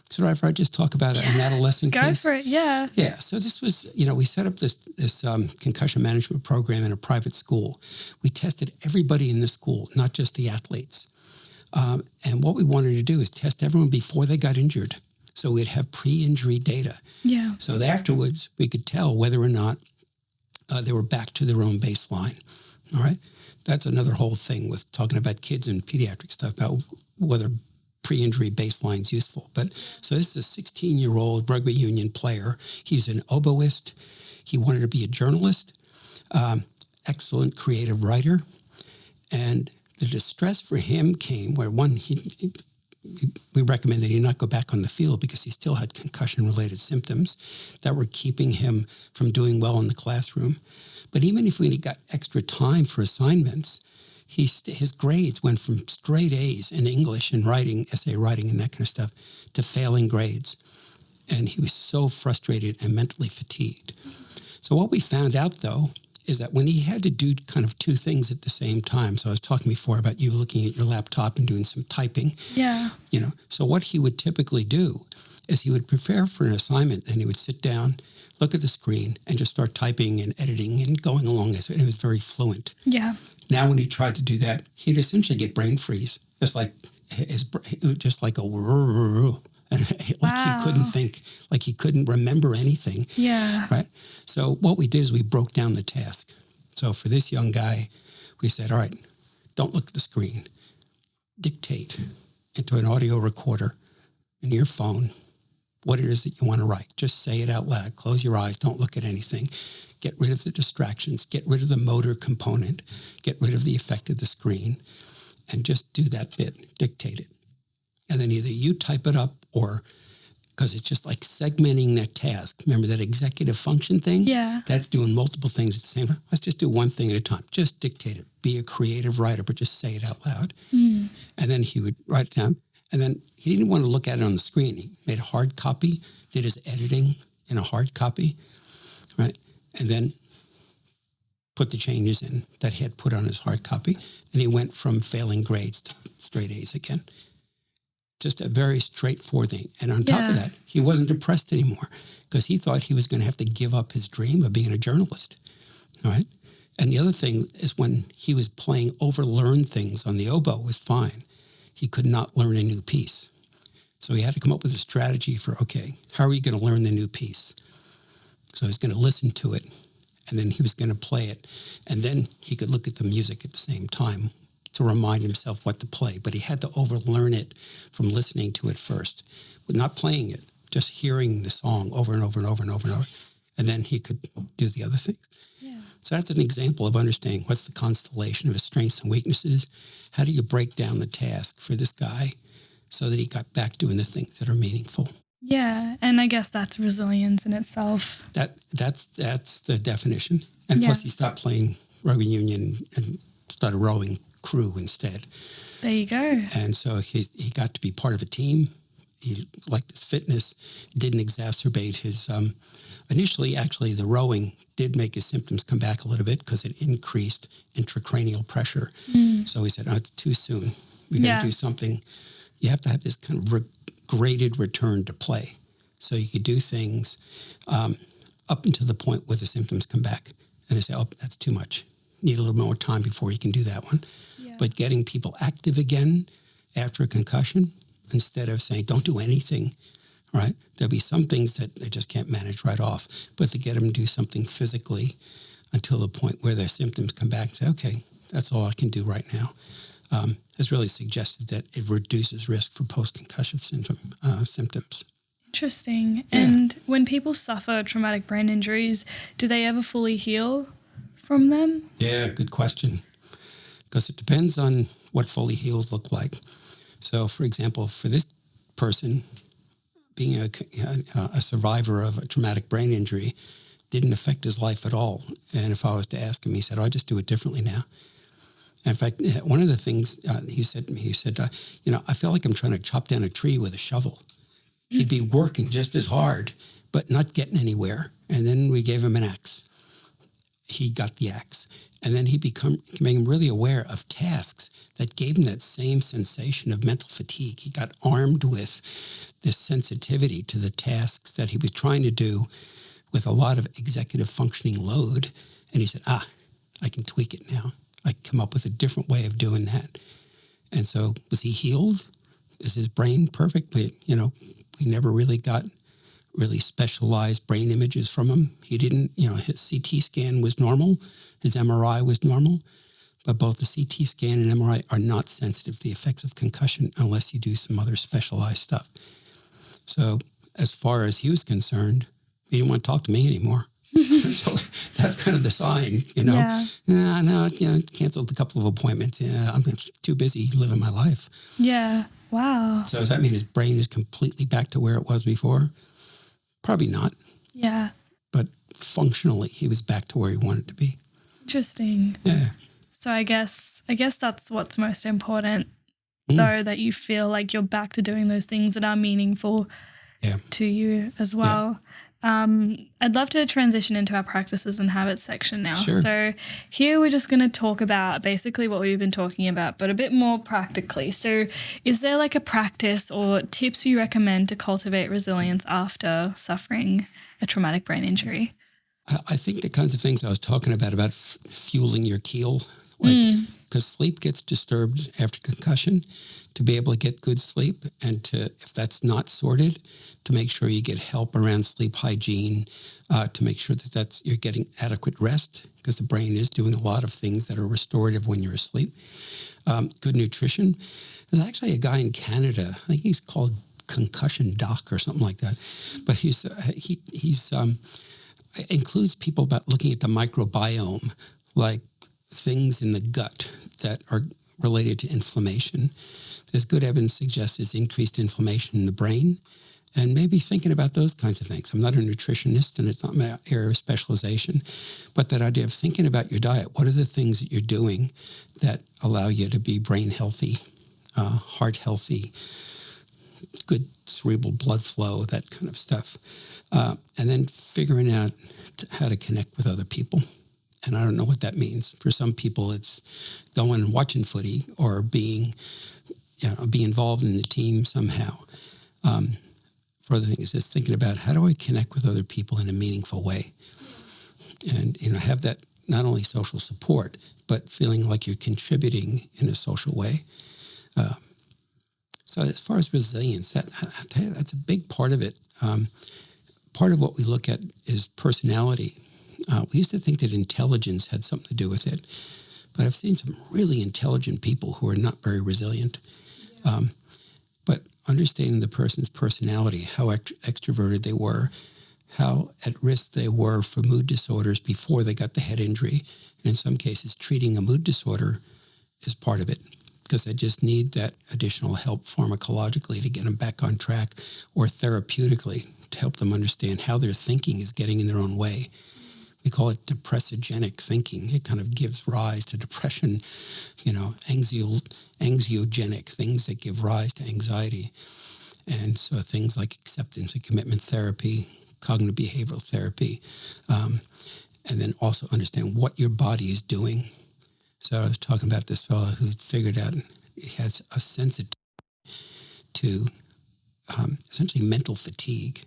So if I just talk about an adolescent case. Go for it, yeah. Yeah, so this was, we set up this concussion management program in a private school. We tested everybody in the school, not just the athletes. And what we wanted to do is test everyone before they got injured. So we'd have pre-injury data. Yeah. So that afterwards, we could tell whether or not they were back to their own baseline. All right? That's another whole thing with talking about kids and pediatric stuff, about whether pre-injury baseline is useful. But so this is a 16-year-old rugby union player. He's an oboist. He wanted to be a journalist, excellent creative writer. And the distress for him came where, one, we recommended he not go back on the field because he still had concussion-related symptoms that were keeping him from doing well in the classroom. But even if we got extra time for assignments, his grades went from straight A's in English and writing, essay writing and that kind of stuff, to failing grades. And he was so frustrated and mentally fatigued. So what we found out, though, is that when he had to do kind of two things at the same time, so I was talking before about you looking at your laptop and doing some typing. Yeah. So what he would typically do is he would prepare for an assignment and he would sit down, look at the screen, and just start typing and editing and going along. And he was very fluent. Yeah. Now, when he tried to do that, he'd essentially get brain freeze, just like a and like he couldn't think, like he couldn't remember anything. Yeah. Right. So what we did is we broke down the task. So for this young guy, we said, all right, don't look at the screen. Dictate into an audio recorder in your phone what it is that you want to write. Just say it out loud. Close your eyes. Don't look at anything. Get rid of the distractions. Get rid of the motor component. Get rid of the effect of the screen. And just do that bit. Dictate it. And then either you type it up or, because it's just like segmenting that task. Remember that executive function thing? Yeah. That's doing multiple things at the same time. Let's just do one thing at a time. Just dictate it. Be a creative writer, but just say it out loud. And then he would write it down. And then he didn't want to look at it on the screen. He made a hard copy, did his editing in a hard copy, right? And then put the changes in that he had put on his hard copy. And he went from failing grades to straight A's again. Just a very straightforward thing. And on top of that, he wasn't depressed anymore because he thought he was going to have to give up his dream of being a journalist, all right? And the other thing is when he was playing overlearn things on the oboe was fine. He could not learn a new piece. So he had to come up with a strategy for, okay, how are you going to learn the new piece? So he's going to listen to it, and then he was going to play it, and then he could look at the music at the same time to remind himself what to play. But he had to overlearn it from listening to it first, but not playing it, just hearing the song over and over and over and over and over, and then he could do the other things. Yeah. So that's an example of understanding what's the constellation of his strengths and weaknesses. How do you break down the task for this guy so that he got back doing the things that are meaningful? Yeah, and I guess that's resilience in itself. That's the definition. And plus he stopped playing rugby union and started rowing crew instead. There you go. And so he got to be part of a team. He liked his fitness, didn't exacerbate his... initially, actually, the rowing did make his symptoms come back a little bit because it increased intracranial pressure. So he said, oh, it's too soon. We got to do something. You have to have this kind of graded return to play. So you could do things up until the point where the symptoms come back. And they say, oh, that's too much. Need a little more time before you can do that one. Yeah. But getting people active again after a concussion, instead of saying, don't do anything, right? There'll be some things that they just can't manage right off, but to get them to do something physically until the point where their symptoms come back and say, okay, that's all I can do right now, has really suggested that it reduces risk for post-concussion symptoms. Interesting. Yeah. And when people suffer traumatic brain injuries, do they ever fully heal from them? Yeah, good question. Because it depends on what fully heals look like. So, for example, for this person, being a survivor of a traumatic brain injury didn't affect his life at all. And if I was to ask him, he said, oh, I just do it differently now. In fact, one of the things he said, I feel like I'm trying to chop down a tree with a shovel. He'd be working just as hard, but not getting anywhere. And then we gave him an axe. he got the axe. And then he became really aware of tasks that gave him that same sensation of mental fatigue. He got armed with this sensitivity to the tasks that he was trying to do with a lot of executive functioning load. And he said, I can tweak it now. I come up with a different way of doing that. And so was he healed? Is his brain perfect? We never really got really specialized brain images from him. He didn't, his CT scan was normal. His MRI was normal. But both the CT scan and MRI are not sensitive to the effects of concussion unless you do some other specialized stuff. So as far as he was concerned, he didn't want to talk to me anymore. So that's kind of the sign, Yeah. No, canceled a couple of appointments. Yeah, I'm too busy living my life. Yeah. Wow. So does that mean his brain is completely back to where it was before? Probably not. Yeah. But functionally, he was back to where he wanted to be. Interesting. Yeah. So I guess that's what's most important, though, that you feel like you're back to doing those things that are meaningful to you as well. I'd love to transition into our practices and habits section now. Sure. So here we're just going to talk about basically what we've been talking about, but a bit more practically. So is there like a practice or tips you recommend to cultivate resilience after suffering a traumatic brain injury? I think the kinds of things I was talking about fueling your keel, because sleep gets disturbed after concussion, to be able to get good sleep, and to, if that's not sorted, to make sure you get help around sleep hygiene, to make sure that you're getting adequate rest, because the brain is doing a lot of things that are restorative when you're asleep. Good nutrition. There's actually a guy in Canada, I think he's called Concussion Doc or something like that, but he's includes people about looking at the microbiome, like things in the gut that are related to inflammation. There's good evidence suggests there's increased inflammation in the brain, and maybe thinking about those kinds of things. I'm not a nutritionist and it's not my area of specialization, but that idea of thinking about your diet. What are the things that you're doing that allow you to be brain healthy, heart healthy, good cerebral blood flow, that kind of stuff. And then figuring out how to connect with other people. And I don't know what that means. For some people, it's going and watching footy or be involved in the team somehow. For other things, it's thinking about how do I connect with other people in a meaningful way, and have that not only social support, but feeling like you're contributing in a social way. So as far as resilience, that's a big part of it. Part of what we look at is personality. We used to think that intelligence had something to do with it, but I've seen some really intelligent people who are not very resilient. But understanding the person's personality, how extroverted they were, how at risk they were for mood disorders before they got the head injury, and in some cases treating a mood disorder is part of it, because they just need that additional help pharmacologically to get them back on track, or therapeutically to help them understand how their thinking is getting in their own way. We call it depressogenic thinking. It kind of gives rise to depression, anxiogenic, things that give rise to anxiety. And so things like acceptance and commitment therapy, cognitive behavioral therapy, and then also understand what your body is doing. So I was talking about this fellow who figured out he has a sensitivity to essentially mental fatigue.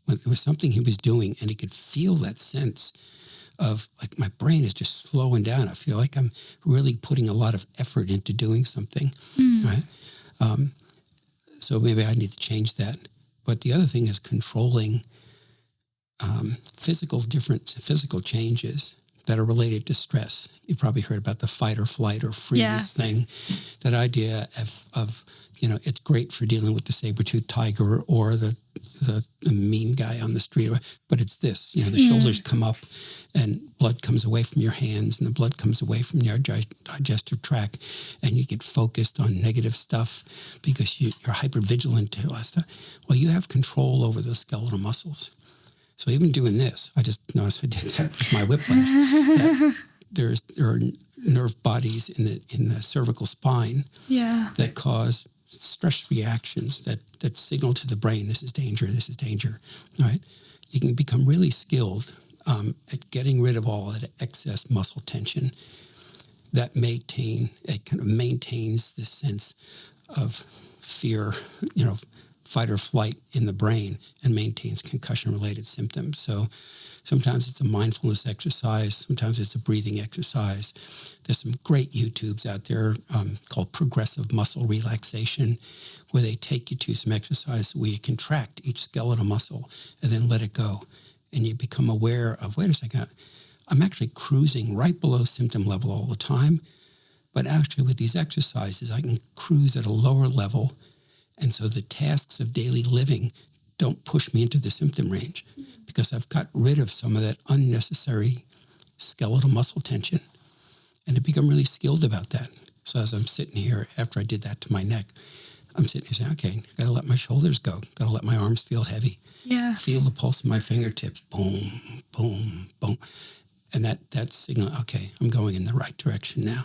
When it was something he was doing and he could feel that sense of like, my brain is just slowing down. I feel like I'm really putting a lot of effort into doing something, right? So maybe I need to change that. But the other thing is controlling physical changes that are related to stress. You've probably heard about the fight or flight or freeze thing. That idea of it's great for dealing with the saber-toothed tiger or the mean guy on the street, but it's this, the shoulders come up and blood comes away from your hands and the blood comes away from your digestive tract, and you get focused on negative stuff because you're hypervigilant to all that stuff. Well, you have control over those skeletal muscles. So even doing this, I just noticed I did that with my whiplash, that there are nerve bodies in the cervical spine that cause stress reactions that signal to the brain, this is danger, right? You can become really skilled at getting rid of all that excess muscle tension that kind of maintains this sense of fear, fight or flight in the brain, and maintains concussion-related symptoms. So sometimes it's a mindfulness exercise. Sometimes it's a breathing exercise. There's some great YouTubes out there called progressive muscle relaxation, where they take you to some exercise where you contract each skeletal muscle and then let it go. And you become aware of, wait a second, I'm actually cruising right below symptom level all the time. But actually with these exercises, I can cruise at a lower level. And so the tasks of daily living don't push me into the symptom range because I've got rid of some of that unnecessary skeletal muscle tension, and to become really skilled about that. So as I'm sitting here, after I did that to my neck, I'm sitting here saying, okay, got to let my shoulders go. Got to let my arms feel heavy. Yeah. Feel the pulse of my fingertips. Boom, boom, boom. And that signal, okay, I'm going in the right direction now.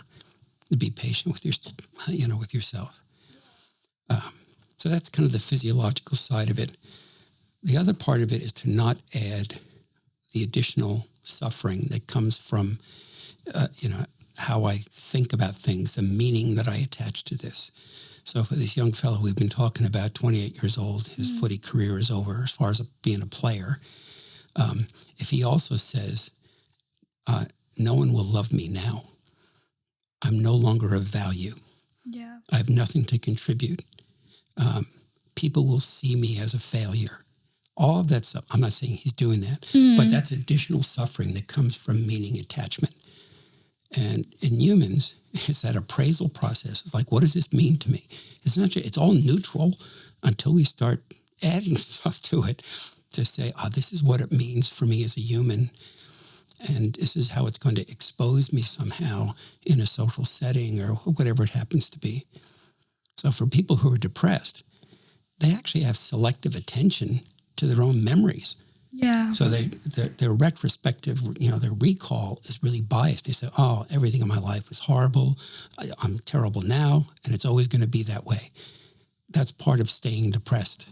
To be patient with with yourself. So that's kind of the physiological side of it. The other part of it is to not add the additional suffering that comes from, how I think about things, the meaning that I attach to this. So for this young fellow we've been talking about, 28 years old, his footy career is over as far as being a player. If he also says, no one will love me now, I'm no longer of value. Yeah. I have nothing to contribute. People will see me as a failure. All of that stuff, I'm not saying he's doing that, but that's additional suffering that comes from meaning attachment. And in humans, it's that appraisal process. It's like, what does this mean to me? It's all neutral until we start adding stuff to it to say, this is what it means for me as a human. And this is how it's going to expose me somehow in a social setting or whatever it happens to be. So for people who are depressed, they actually have selective attention to their own memories. Yeah. So their retrospective, their recall is really biased. They say, everything in my life was horrible. I'm terrible now, and it's always going to be that way. That's part of staying depressed.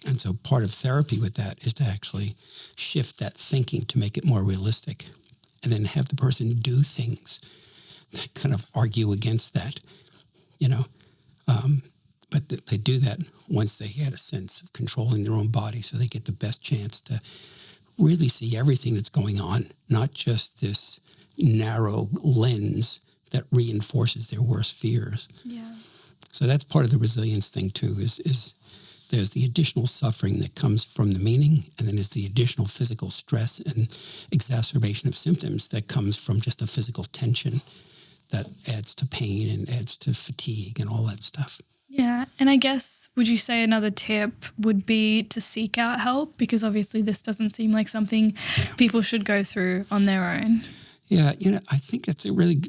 And so part of therapy with that is to actually shift that thinking to make it more realistic, and then have the person do things that kind of argue against that, But they do that once they get a sense of controlling their own body, so they get the best chance to really see everything that's going on, not just this narrow lens that reinforces their worst fears. Yeah. So that's part of the resilience thing too, is there's the additional suffering that comes from the meaning, and then there's the additional physical stress and exacerbation of symptoms that comes from just a physical tension that adds to pain and adds to fatigue and all that stuff. Yeah. And I guess, would you say another tip would be to seek out help? Because obviously this doesn't seem like something people should go through on their own. Yeah, I think that's a really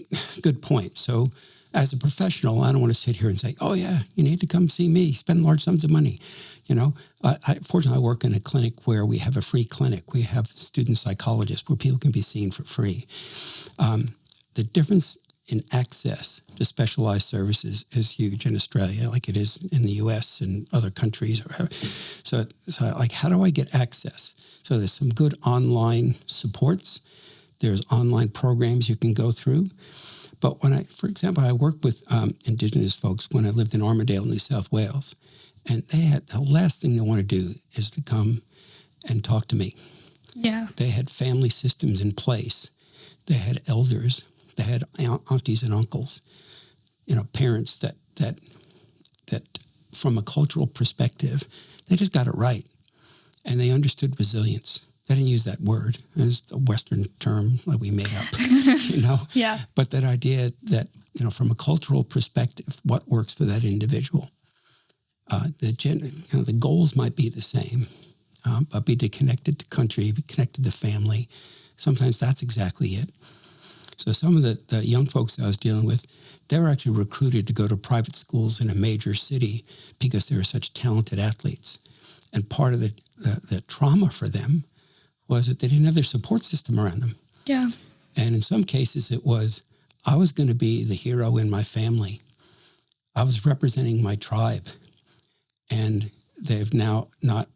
good point. So as a professional, I don't want to sit here and say, you need to come see me, spend large sums of money. Fortunately, I work in a clinic where we have a free clinic. We have student psychologists where people can be seen for free. The difference in access to specialized services is huge in Australia, like it is in the US and other countries. So how do I get access? So there's some good online supports. There's online programs you can go through. But for example, I worked with Indigenous folks when I lived in Armidale, New South Wales, and the last thing they want to do is to come and talk to me. Yeah. They had family systems in place. They had elders. They had aunties and uncles, parents that from a cultural perspective, they just got it right. And they understood resilience. They didn't use that word. It's a Western term that we made up, Yeah. But that idea that, from a cultural perspective, what works for that individual. The goals might be the same, but be connected to country, be connected to family. Sometimes that's exactly it. So some of the young folks I was dealing with, they were actually recruited to go to private schools in a major city because they were such talented athletes. And part of the trauma for them was that they didn't have their support system around them. Yeah. And in some cases it was, I was going to be the hero in my family. I was representing my tribe. And they've now not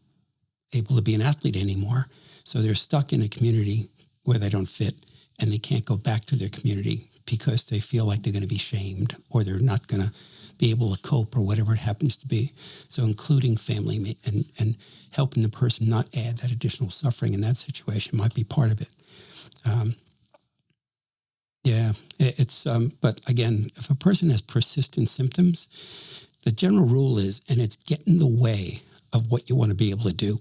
able to be an athlete anymore. So they're stuck in a community where they don't fit, and they can't go back to their community because they feel like they're going to be shamed, or they're not going to be able to cope, or whatever it happens to be. So including family and helping the person not add that additional suffering in that situation might be part of it. But again, if a person has persistent symptoms, the general rule is, and it's getting in the way of what you want to be able to do.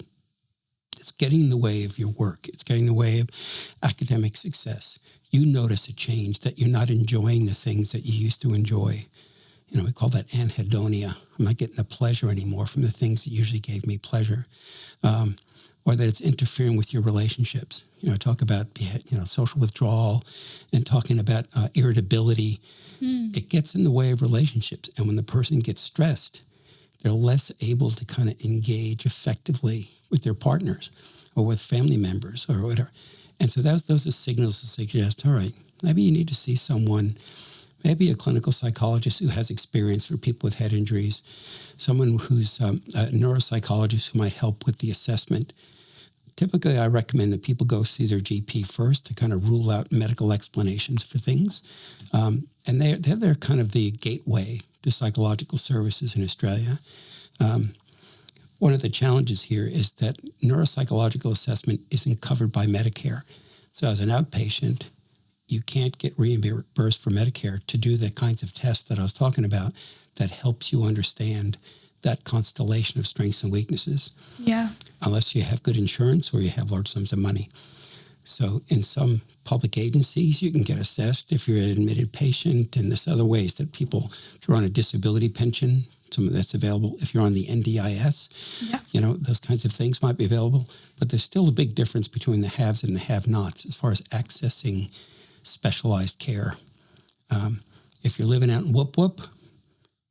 It's getting in the way of your work. It's getting in the way of academic success. You notice a change, that you're not enjoying the things that you used to enjoy. You know, we call that anhedonia. I'm not getting the pleasure anymore from the things that usually gave me pleasure. Or that it's interfering with your relationships. You know, talk about, social withdrawal and talking about irritability. It gets in the way of relationships. And when the person gets stressed, they're less able to kind of engage effectively with their partners or with family members or whatever. And so those are signals to suggest, all right, maybe you need to see someone, maybe a clinical psychologist who has experience for people with head injuries, someone who's a neuropsychologist who might help with the assessment. Typically, I recommend that people go see their GP first to kind of rule out medical explanations for things. And they're kind of the gateway to psychological services in Australia. One of the challenges here is that neuropsychological assessment isn't covered by Medicare. So as an outpatient, you can't get reimbursed for Medicare to do the kinds of tests that I was talking about that helps you understand that constellation of strengths and weaknesses. Yeah. Unless you have good insurance or you have large sums of money. So in some public agencies, you can get assessed if you're an admitted patient, and there's other ways that people, if you're on a disability pension, some of that's available. If you're on the NDIS, those kinds of things might be available. But there's still a big difference between the haves and the have-nots as far as accessing specialized care. If you're living out in Whoop Whoop,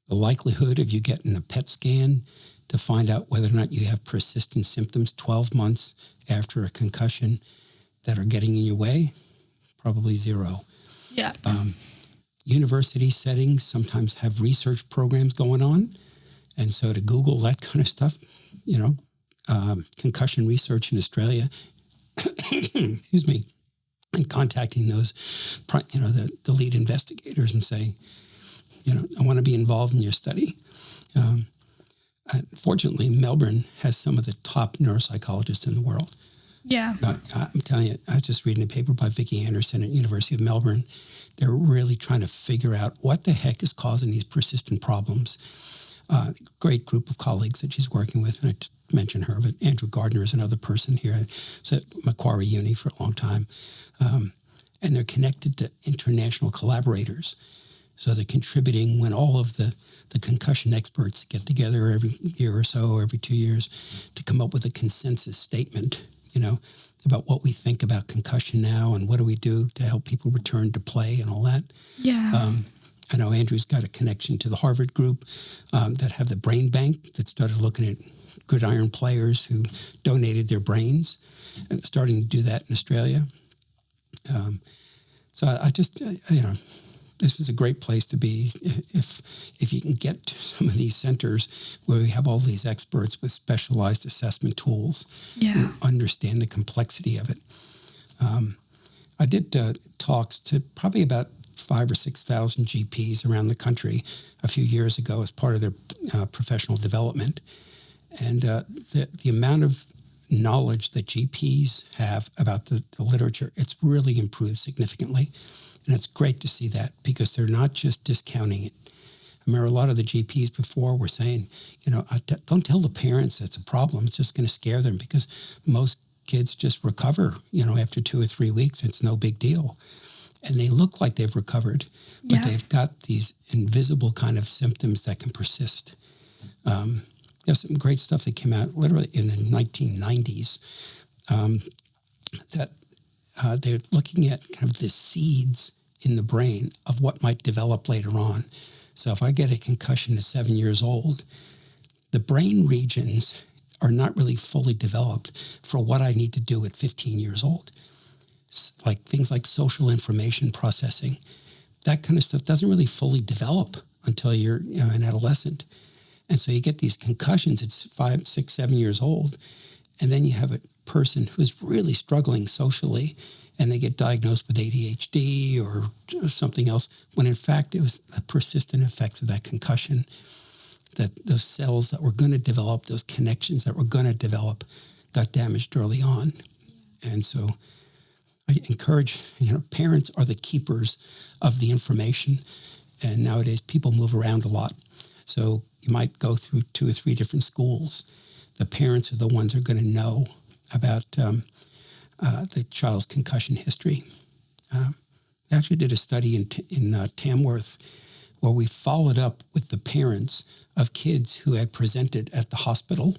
the likelihood of you getting a PET scan to find out whether or not you have persistent symptoms 12 months after a concussion that are getting in your way, probably zero. Yeah. University settings sometimes have research programs going on. And so to Google that kind of stuff, concussion research in Australia, excuse me, and contacting those, the lead investigators and saying, I want to be involved in your study. Fortunately, Melbourne has some of the top neuropsychologists in the world. Yeah. I'm telling you, I was just reading a paper by Vicki Anderson at University of Melbourne. They're really trying to figure out what the heck is causing these persistent problems. Great group of colleagues that she's working with, and I just mentioned her, but Andrew Gardner is another person here. I was at Macquarie Uni for a long time. And they're connected to international collaborators. So they're contributing when all of the concussion experts get together every year or so, every 2 years, to come up with a consensus statement, about what we think about concussion now and what do we do to help people return to play and all that. Yeah. I know Andrew's got a connection to the Harvard group that have the brain bank that started looking at gridiron players who donated their brains and starting to do that in Australia. So I just, this is a great place to be if you can get to some of these centers where we have all these experts with specialized assessment tools who understand the complexity of it. I did talks to probably about 5,000 or 6,000 GPs around the country a few years ago as part of their professional development. And the amount of knowledge that GPs have about the literature, it's really improved significantly. And it's great to see that because they're not just discounting it. I remember a lot of the GPs before were saying, don't tell the parents that's a problem. It's just going to scare them because most kids just recover, after 2 or 3 weeks. It's no big deal. And they look like they've recovered, but they've got these invisible kind of symptoms that can persist. There's some great stuff that came out literally in the 1990s that they're looking at kind of the seeds in the brain of what might develop later on. So if I get a concussion at 7 years old, the brain regions are not really fully developed for what I need to do at 15 years old. Like things like social information processing, that kind of stuff doesn't really fully develop until you're an adolescent. And so you get these concussions, it's 5, 6, 7 years old, and then you have person who's really struggling socially, and they get diagnosed with ADHD or something else, when in fact it was the persistent effects of that concussion, that those cells that were going to develop, those connections that were going to develop, got damaged early on. And so I encourage, parents are the keepers of the information. And nowadays people move around a lot. So you might go through 2 or 3 different schools. The parents are the ones who are going to know about the child's concussion history. We actually did a study in Tamworth where we followed up with the parents of kids who had presented at the hospital.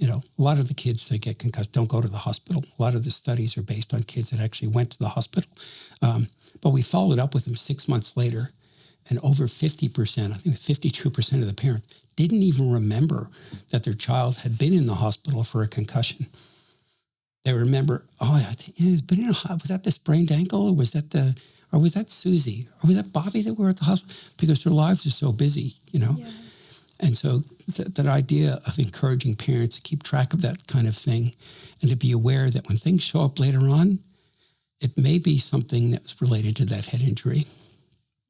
A lot of the kids that get concussed don't go to the hospital. A lot of the studies are based on kids that actually went to the hospital. But we followed up with them 6 months later, and over 50%, I think 52% of the parents didn't even remember that their child had been in the hospital for a concussion. They remember, it's been in was that the sprained ankle, or was that Susie, or was that Bobby that were at the hospital? Because their lives are so busy, Yeah. And so that idea of encouraging parents to keep track of that kind of thing and to be aware that when things show up later on, it may be something that was related to that head injury.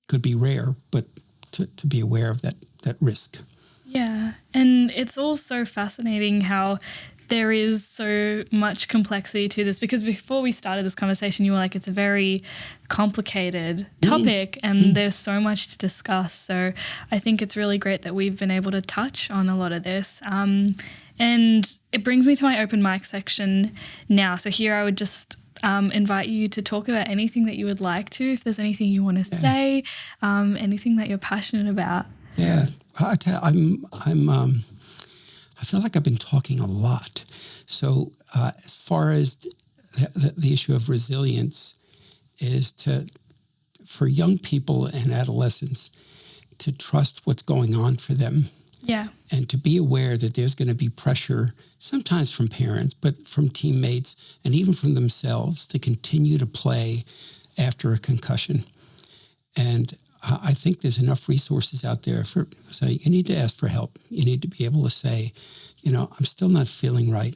Could be rare, but to be aware of that risk. Yeah, and it's also fascinating how there is so much complexity to this, because before we started this conversation, you were like, it's a very complicated topic and there's so much to discuss. So I think it's really great that we've been able to touch on a lot of this. And it brings me to my open mic section now. So here I would just invite you to talk about anything that you would like to, if there's anything you want to say, anything that you're passionate about. Yeah, I feel like I've been talking a lot. So as far as the issue of resilience is for young people and adolescents to trust what's going on for them. Yeah. And to be aware that there's going to be pressure, sometimes from parents, but from teammates and even from themselves, to continue to play after a concussion. And I think there's enough resources out there so you need to ask for help. You need to be able to say, I'm still not feeling right.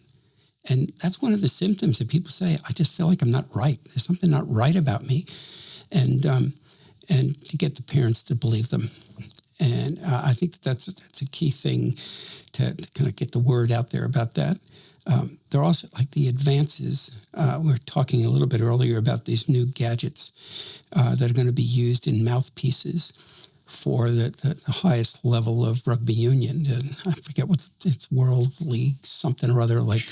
And that's one of the symptoms that people say, I just feel like I'm not right. There's something not right about me. And to get the parents to believe them. And I think that's a key thing to kind of get the word out there about that. There are also like the advances. We were talking a little bit earlier about these new gadgets that are going to be used in mouthpieces for the highest level of rugby union. And I forget what it's World League something or other. Like,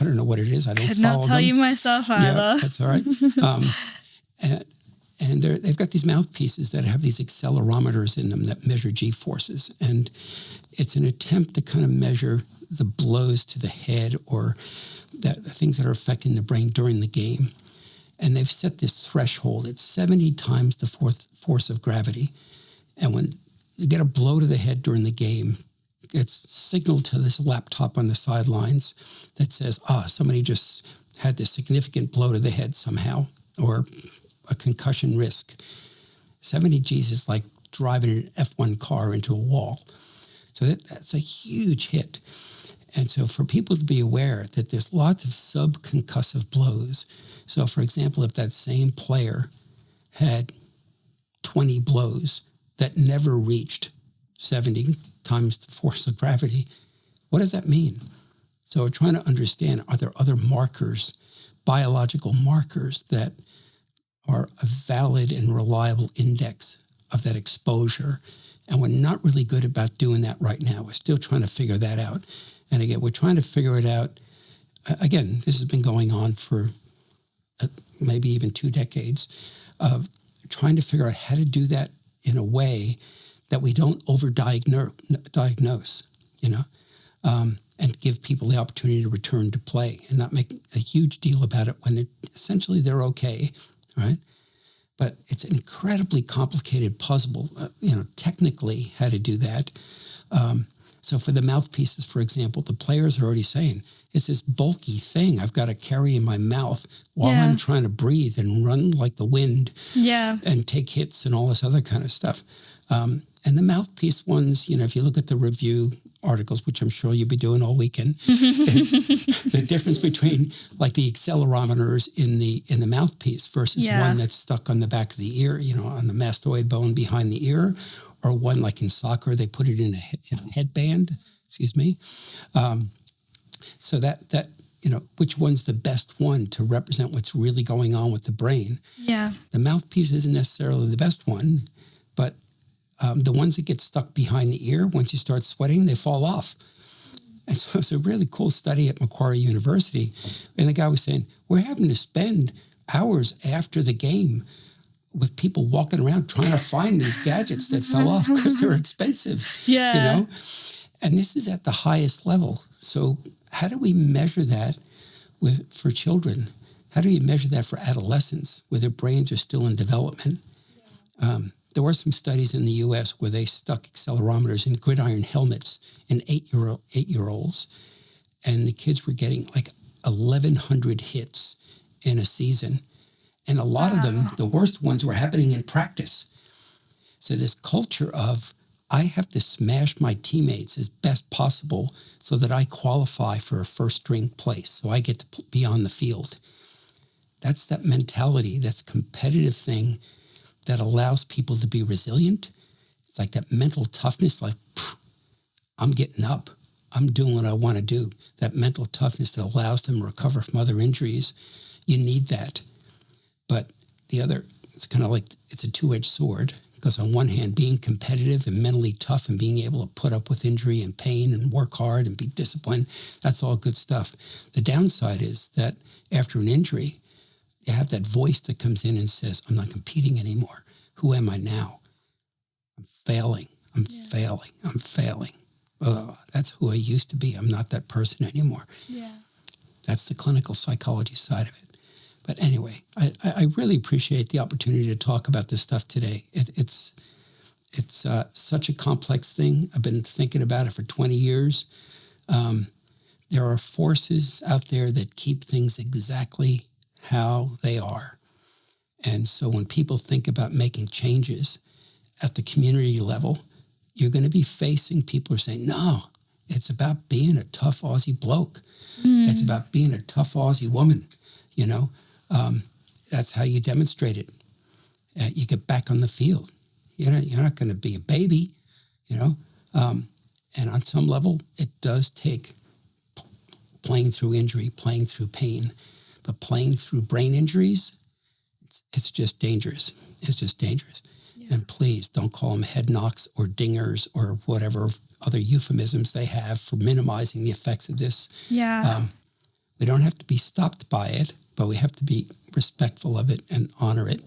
I don't know what it is. I don't follow them. Could not tell you myself either. Yeah, that's all right. And they've got these mouthpieces that have these accelerometers in them that measure G-forces. And it's an attempt to kind of measure the blows to the head or the things that are affecting the brain during the game. And they've set this threshold. It's 70 times the force of gravity. And when you get a blow to the head during the game, it's signaled to this laptop on the sidelines that says, somebody just had this significant blow to the head somehow, or a concussion risk. 70 Gs is like driving an F1 car into a wall. So that's a huge hit. And so for people to be aware that there's lots of subconcussive blows. So for example, if that same player had 20 blows that never reached 70 times the force of gravity, what does that mean? So we're trying to understand, are there other markers, biological markers, that are a valid and reliable index of that exposure? And we're not really good about doing that right now. We're still trying to figure that out. And again, we're trying to figure it out. Again, this has been going on for maybe even 2 decades of trying to figure out how to do that in a way that we don't overdiagnose, and give people the opportunity to return to play and not make a huge deal about it when essentially they're okay, right? But it's an incredibly complicated puzzle, technically how to do that. So for the mouthpieces, for example, the players are already saying, it's this bulky thing I've got to carry in my mouth while I'm trying to breathe and run like the wind and take hits and all this other kind of stuff. And the mouthpiece ones, if you look at the review articles, which I'm sure you'll be doing all weekend, is the difference between like the accelerometers in the mouthpiece versus one that's stuck on the back of the ear, on the mastoid bone behind the ear, or one like in soccer, they put it in a headband, so that which one's the best one to represent what's really going on with the brain. Yeah. The mouthpiece isn't necessarily the best one, but the ones that get stuck behind the ear, once you start sweating, they fall off. And so it's a really cool study at Macquarie University. And the guy was saying, we're having to spend hours after the game with people walking around trying to find these gadgets that fell off because they're expensive. Yeah. And this is at the highest level. So how do we measure that for children? How do you measure that for adolescents where their brains are still in development? There were some studies in the U.S. where they stuck accelerometers in gridiron helmets in 8-year-olds, and the kids were getting like 1,100 hits in a season. And a lot of them, the worst ones, were happening in practice. So this culture of, I have to smash my teammates as best possible so that I qualify for a first-string place, so I get to be on the field. That's that mentality, that's competitive thing that allows people to be resilient. It's like that mental toughness, like, I'm getting up. I'm doing what I want to do. That mental toughness that allows them to recover from other injuries. You need that. But the other, it's kind of like, it's a two-edged sword, because on one hand, being competitive and mentally tough and being able to put up with injury and pain and work hard and be disciplined, that's all good stuff. The downside is that after an injury, you have that voice that comes in and says, I'm not competing anymore. Who am I now? I'm failing. I'm failing. Oh, that's who I used to be. I'm not that person anymore. Yeah. That's the clinical psychology side of it. But anyway, I really appreciate the opportunity to talk about this stuff today. It's such a complex thing. I've been thinking about it for 20 years. There are forces out there that keep things exactly how they are. And so when people think about making changes at the community level, you're going to be facing people who are saying, no, it's about being a tough Aussie bloke. It's about being a tough Aussie woman, That's how you demonstrate it. You get back on the field. You're not going to be a baby, And on some level, it does take playing through injury, playing through pain. But playing through brain injuries, it's just dangerous. It's just dangerous. Yeah. And please don't call them head knocks or dingers or whatever other euphemisms they have for minimizing the effects of this. Yeah. We don't have to be stopped by it, but we have to be respectful of it and honor it.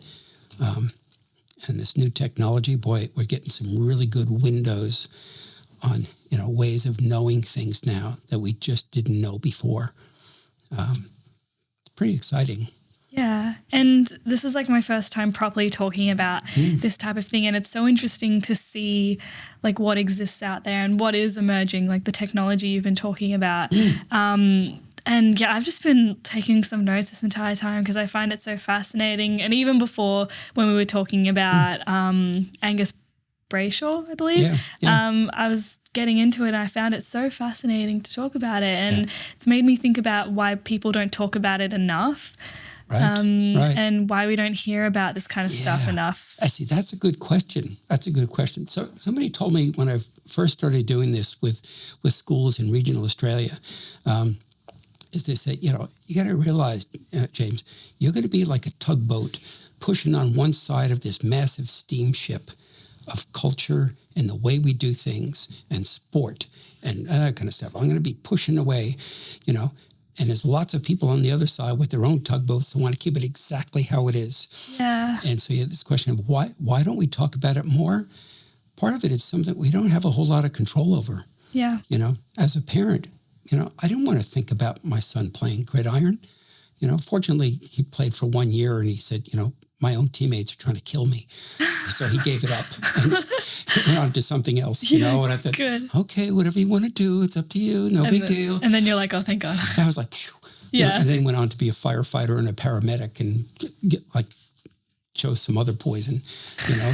And this new technology, boy, we're getting some really good windows on, ways of knowing things now that we just didn't know before. It's pretty exciting. Yeah. And this is like my first time properly talking about this type of thing. And it's so interesting to see like what exists out there and what is emerging, like the technology you've been talking about. And yeah, I've just been taking some notes this entire time because I find it so fascinating. And even before when we were talking about Angus Brayshaw, I believe, I was getting into it and I found it so fascinating to talk about it. And it's made me think about why people don't talk about it enough. Right. And why we don't hear about this kind of stuff enough. I see. That's a good question. So somebody told me when I first started doing this with schools in regional Australia, is they said, you got to realize, James, you're going to be like a tugboat pushing on one side of this massive steamship of culture and the way we do things and sport and that kind of stuff. I'm going to be pushing away, and there's lots of people on the other side with their own tugboats that want to keep it exactly how it is. Yeah. And so you have this question of why don't we talk about it more? Part of it is something we don't have a whole lot of control over. Yeah. As a parent, I didn't want to think about my son playing gridiron. Fortunately, he played for 1 year and he said, my own teammates are trying to kill me. So he gave it up and went on to something else, you know? And I thought, okay, whatever you want to do, it's up to you. No big deal. And then you're like, oh, thank God. I was like, phew. Yeah. You know, and then went on to be a firefighter and a paramedic and chose some other poison, you know?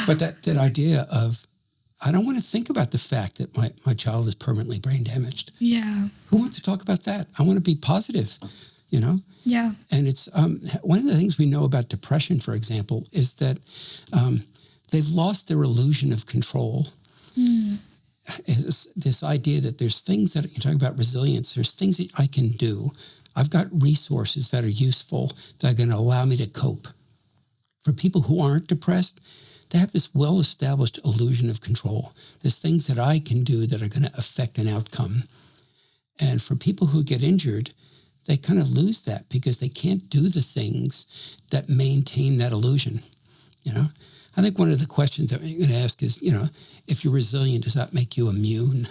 But that idea of, I don't want to think about the fact that my child is permanently brain damaged. Yeah. Who wants to talk about that? I want to be positive, you know? Yeah. And it's one of the things we know about depression, for example, is that they've lost their illusion of control. It's this idea that there's things that you talk about resilience, there's things that I can do. I've got resources that are useful that are going to allow me to cope. For people who aren't depressed, they have this well-established illusion of control. There's things that I can do that are going to affect an outcome. And for people who get injured, they kind of lose that because they can't do the things that maintain that illusion. You know, I think one of the questions that we're going to ask is, you know, if you're resilient, does that make you immune?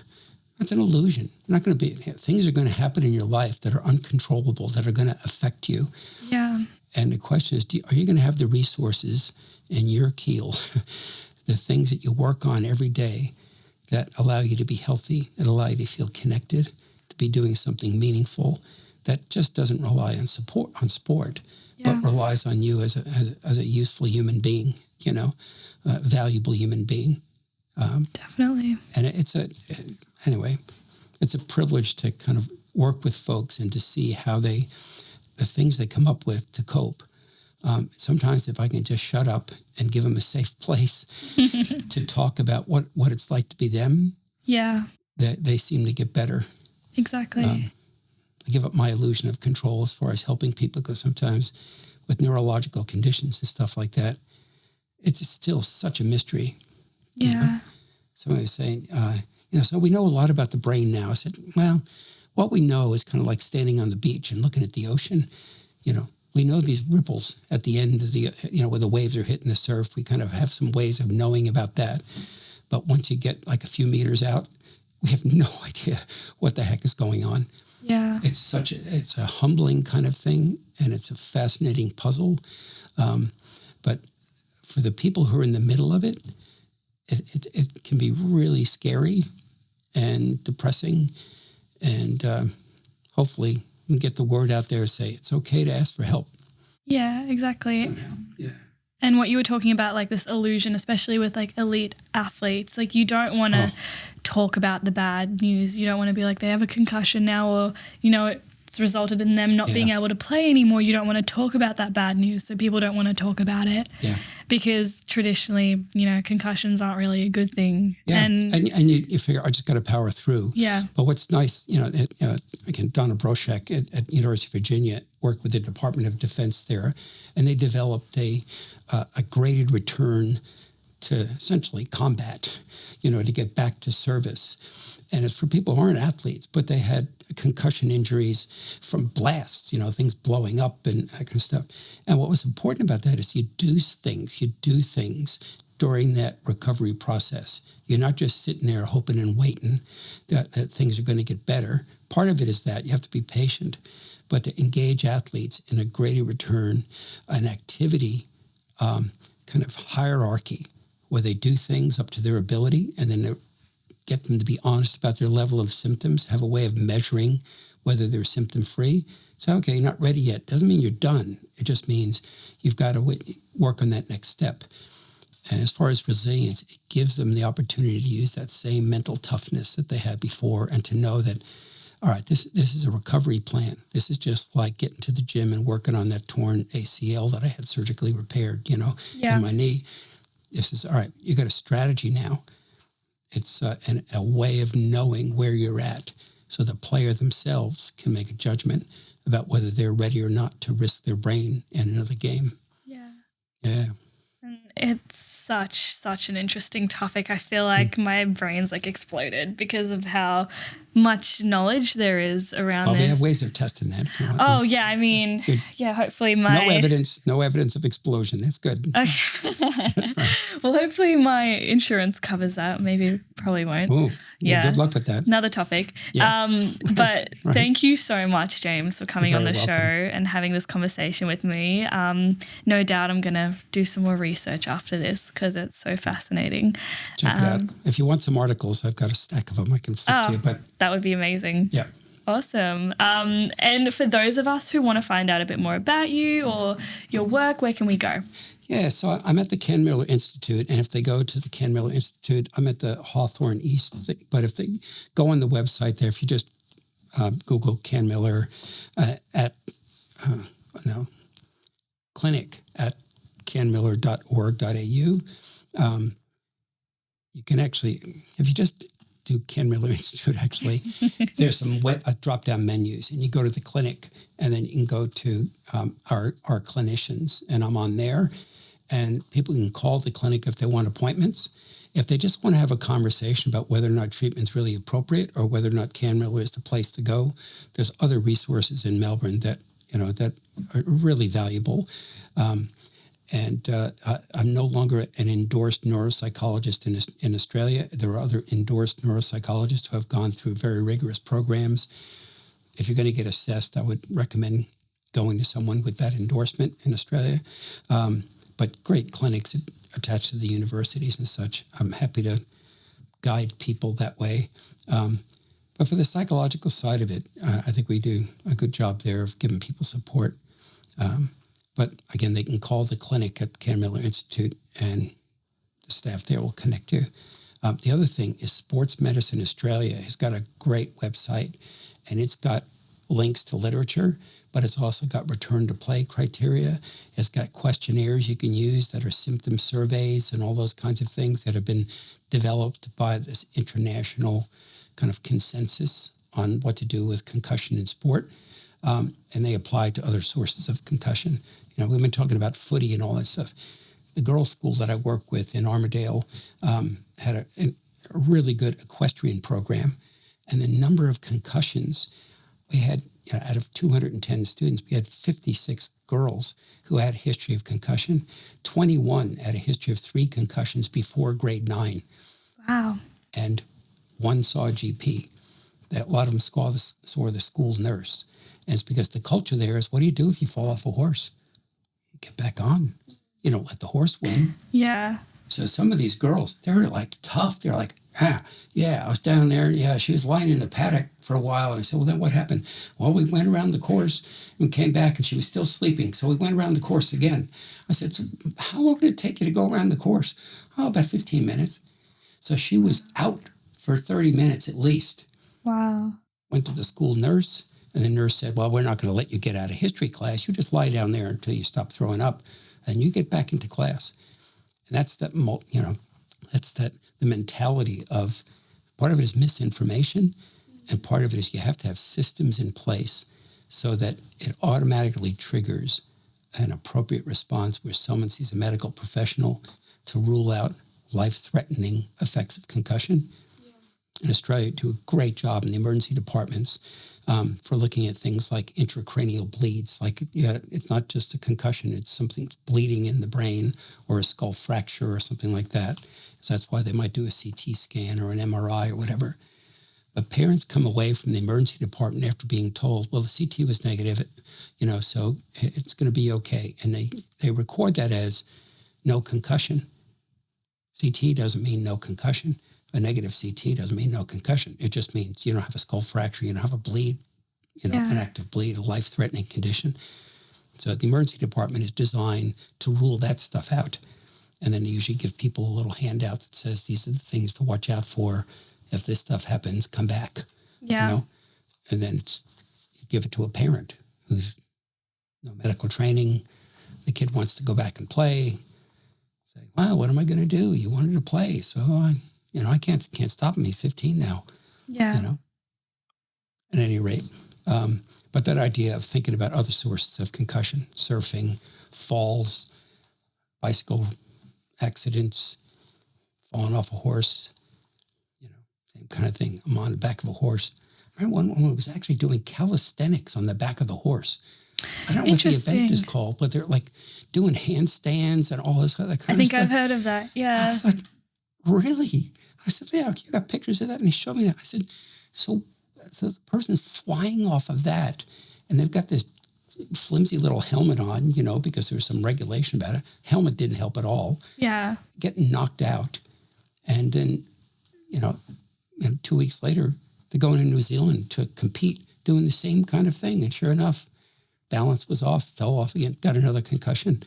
That's an illusion. You're not going to be, things are going to happen in your life that are uncontrollable, that are going to affect you. Yeah. And the question is, are you going to have the resources in your keel, the things that you work on every day that allow you to be healthy, that allow you to feel connected, to be doing something meaningful that just doesn't rely on sport, but relies on you as a useful human being, you know, a valuable human being. Definitely. And anyway, it's a privilege to kind of work with folks and to see how the things they come up with to cope. Sometimes if I can just shut up and give them a safe place to talk about what it's like to be them, they seem to get better. Exactly. I give up my illusion of control as far as helping people, because sometimes with neurological conditions and stuff like that, it's still such a mystery. Yeah. You know? Somebody was saying, so we know a lot about the brain now. I said, well, what we know is kind of like standing on the beach and looking at the ocean. You know, we know these ripples at the end of the, where the waves are hitting the surf. We kind of have some ways of knowing about that. But once you get like a few meters out, we have no idea what the heck is going on. Yeah. It's a humbling kind of thing, and it's a fascinating puzzle. But for the people who are in the middle of it, it can be really scary and depressing. And hopefully we can get the word out there and say it's okay to ask for help. Yeah, exactly. Somehow. Yeah. And what you were talking about, like this illusion, especially with like elite athletes, like you don't want to talk about the bad news. You don't want to be like, they have a concussion now, or, it's resulted in them not being able to play anymore. You don't want to talk about that bad news. So people don't want to talk about it. Yeah. Because traditionally, concussions aren't really a good thing. Yeah. And you figure, I just got to power through. Yeah. But what's nice, again, Donna Broshek at University of Virginia worked with the Department of Defense there, and they developed a graded return to essentially combat, to get back to service. And it's for people who aren't athletes, but they had concussion injuries from blasts, things blowing up and that kind of stuff. And what was important about that is you do things during that recovery process. You're not just sitting there hoping and waiting that things are going to get better. Part of it is that you have to be patient, but to engage athletes in a graded return, an activity kind of hierarchy where they do things up to their ability, and then get them to be honest about their level of symptoms, have a way of measuring whether they're symptom-free. So, okay, you're not ready yet. Doesn't mean you're done. It just means you've got to work on that next step. And as far as resilience, it gives them the opportunity to use that same mental toughness that they had before, and to know that, all right, this is a recovery plan. This is just like getting to the gym and working on that torn ACL that I had surgically repaired, in my knee. This is, all right, you got a strategy now. It's a way of knowing where you're at, so the player themselves can make a judgment about whether they're ready or not to risk their brain in another game. Yeah. Yeah. And it's such an interesting topic. I feel like my brain's like exploded because of how much knowledge there is around this. We have ways of testing that if you want. Oh, yeah. I mean, good. Yeah, hopefully no evidence of explosion. That's good. Okay. That's right. Well, hopefully my insurance covers that. Maybe, probably won't. Ooh, yeah. Good luck with that. Another topic. Yeah. But right. Thank you so much, James, for coming on the welcome. Show and having this conversation with me. No doubt I'm going to do some more research after this because it's so fascinating. Check it out. If you want some articles, I've got a stack of them I can flip to you. But that would be amazing. Yeah. Awesome. And for those of us who want to find out a bit more about you or your work, where can we go? Yeah, so I'm at the Ken Miller Institute, and if they go to the Ken Miller Institute, I'm at the Hawthorne East. But if they go on the website there, if you just Google Ken Miller clinic at kenmiller.org.au, you can actually, if you just do Ken Miller Institute, actually, there's some drop-down menus, and you go to the clinic, and then you can go to our clinicians, and I'm on there. And people can call the clinic if they want appointments. If they just want to have a conversation about whether or not treatment's really appropriate or whether or not Ken Miller is the place to go, there's other resources in Melbourne that are really valuable. I'm no longer an endorsed neuropsychologist in Australia. There are other endorsed neuropsychologists who have gone through very rigorous programs. If you're going to get assessed, I would recommend going to someone with that endorsement in Australia. But great clinics attached to the universities and such. I'm happy to guide people that way. But for the psychological side of it, I think we do a good job there of giving people support. But again, they can call the clinic at Ken Miller Institute and the staff there will connect you. The other thing is Sports Medicine Australia has got a great website, and it's got links to literature, but it's also got return to play criteria. It's got questionnaires you can use that are symptom surveys and all those kinds of things that have been developed by this international kind of consensus on what to do with concussion in sport. And they apply to other sources of concussion. We've been talking about footy and all that stuff. The girls' school that I work with in Armadale had a really good equestrian program. And the number of concussions we had, out of 210 students, we had 56 girls who had a history of concussion. 21 had a history of 3 concussions before grade 9. Wow. And 1 saw a GP. A lot of them saw the school nurse. And it's because the culture there is, what do you do if you fall off a horse? You get back on. You don't let the horse win. Yeah. So some of these girls, they're like tough. They're like, I was down there. Yeah, she was lying in the paddock for a while. And I said, well, then what happened? Well, we went around the course and came back and she was still sleeping. So we went around the course again. I said, so how long did it take you to go around the course? Oh, about 15 minutes. So she was out for 30 minutes at least. Wow. Went to the school nurse, and the nurse said, well, we're not going to let you get out of history class. You just lie down there until you stop throwing up and you get back into class. And that's the mentality of, part of it is misinformation, and part of it is you have to have systems in place so that it automatically triggers an appropriate response where someone sees a medical professional to rule out life-threatening effects of concussion. Yeah. In Australia, do a great job in the emergency departments for looking at things like intracranial bleeds. Like, it's not just a concussion, it's something bleeding in the brain or a skull fracture or something like that. So that's why they might do a CT scan or an MRI or whatever. But parents come away from the emergency department after being told, well, the CT was negative, so it's going to be okay. And they record that as no concussion. CT doesn't mean no concussion. A negative CT doesn't mean no concussion. It just means you don't have a skull fracture, you don't have a bleed, an active bleed, a life-threatening condition. So the emergency department is designed to rule that stuff out. And then they usually give people a little handout that says, these are the things to watch out for. If this stuff happens, come back. Yeah. And then you give it to a parent who's no medical training. The kid wants to go back and play. Say, well, what am I going to do? You wanted to play. So I can't stop him. He's 15 now. Yeah. At any rate. But that idea of thinking about other sources of concussion, surfing, falls, bicycle accidents, falling off a horse, same kind of thing. I'm on the back of a horse. I remember one woman was actually doing calisthenics on the back of the horse. I don't know what the event is called, but they're like doing handstands and all this other kind of stuff. I think I've heard of that. Yeah. I was like, really? I said, yeah, you got pictures of that? And he showed me that. I said, so the person's flying off of that, and they've got this flimsy little helmet on, because there was some regulation about it. Helmet didn't help at all. Yeah. Getting knocked out. And then, 2 weeks later, they're going to New Zealand to compete, doing the same kind of thing. And sure enough, balance was off, fell off again, got another concussion,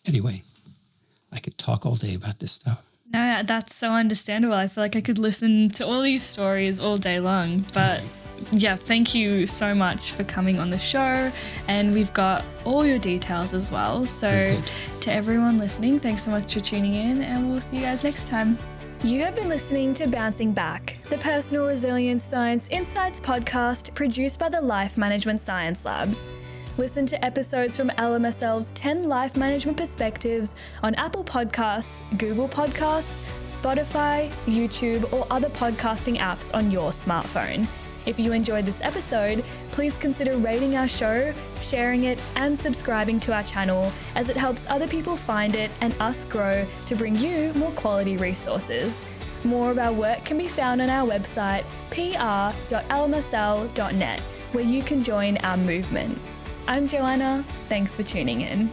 Anyway, I could talk all day about this stuff. No, that's so understandable. I feel like I could listen to all these stories all day long. But yeah, thank you so much for coming on the show. And we've got all your details as well. So to everyone listening, thanks so much for tuning in, and we'll see you guys next time. You have been listening to Bouncing Back, the Personal Resilience Science Insights podcast produced by the Life Management Science Labs. Listen to episodes from LMSL's 10 Life Management Perspectives on Apple Podcasts, Google Podcasts, Spotify, YouTube, or other podcasting apps on your smartphone. If you enjoyed this episode, please consider rating our show, sharing it, and subscribing to our channel, as it helps other people find it and us grow to bring you more quality resources. More of our work can be found on our website, pr.lmsl.net, where you can join our movement. I'm Joanna. Thanks for tuning in.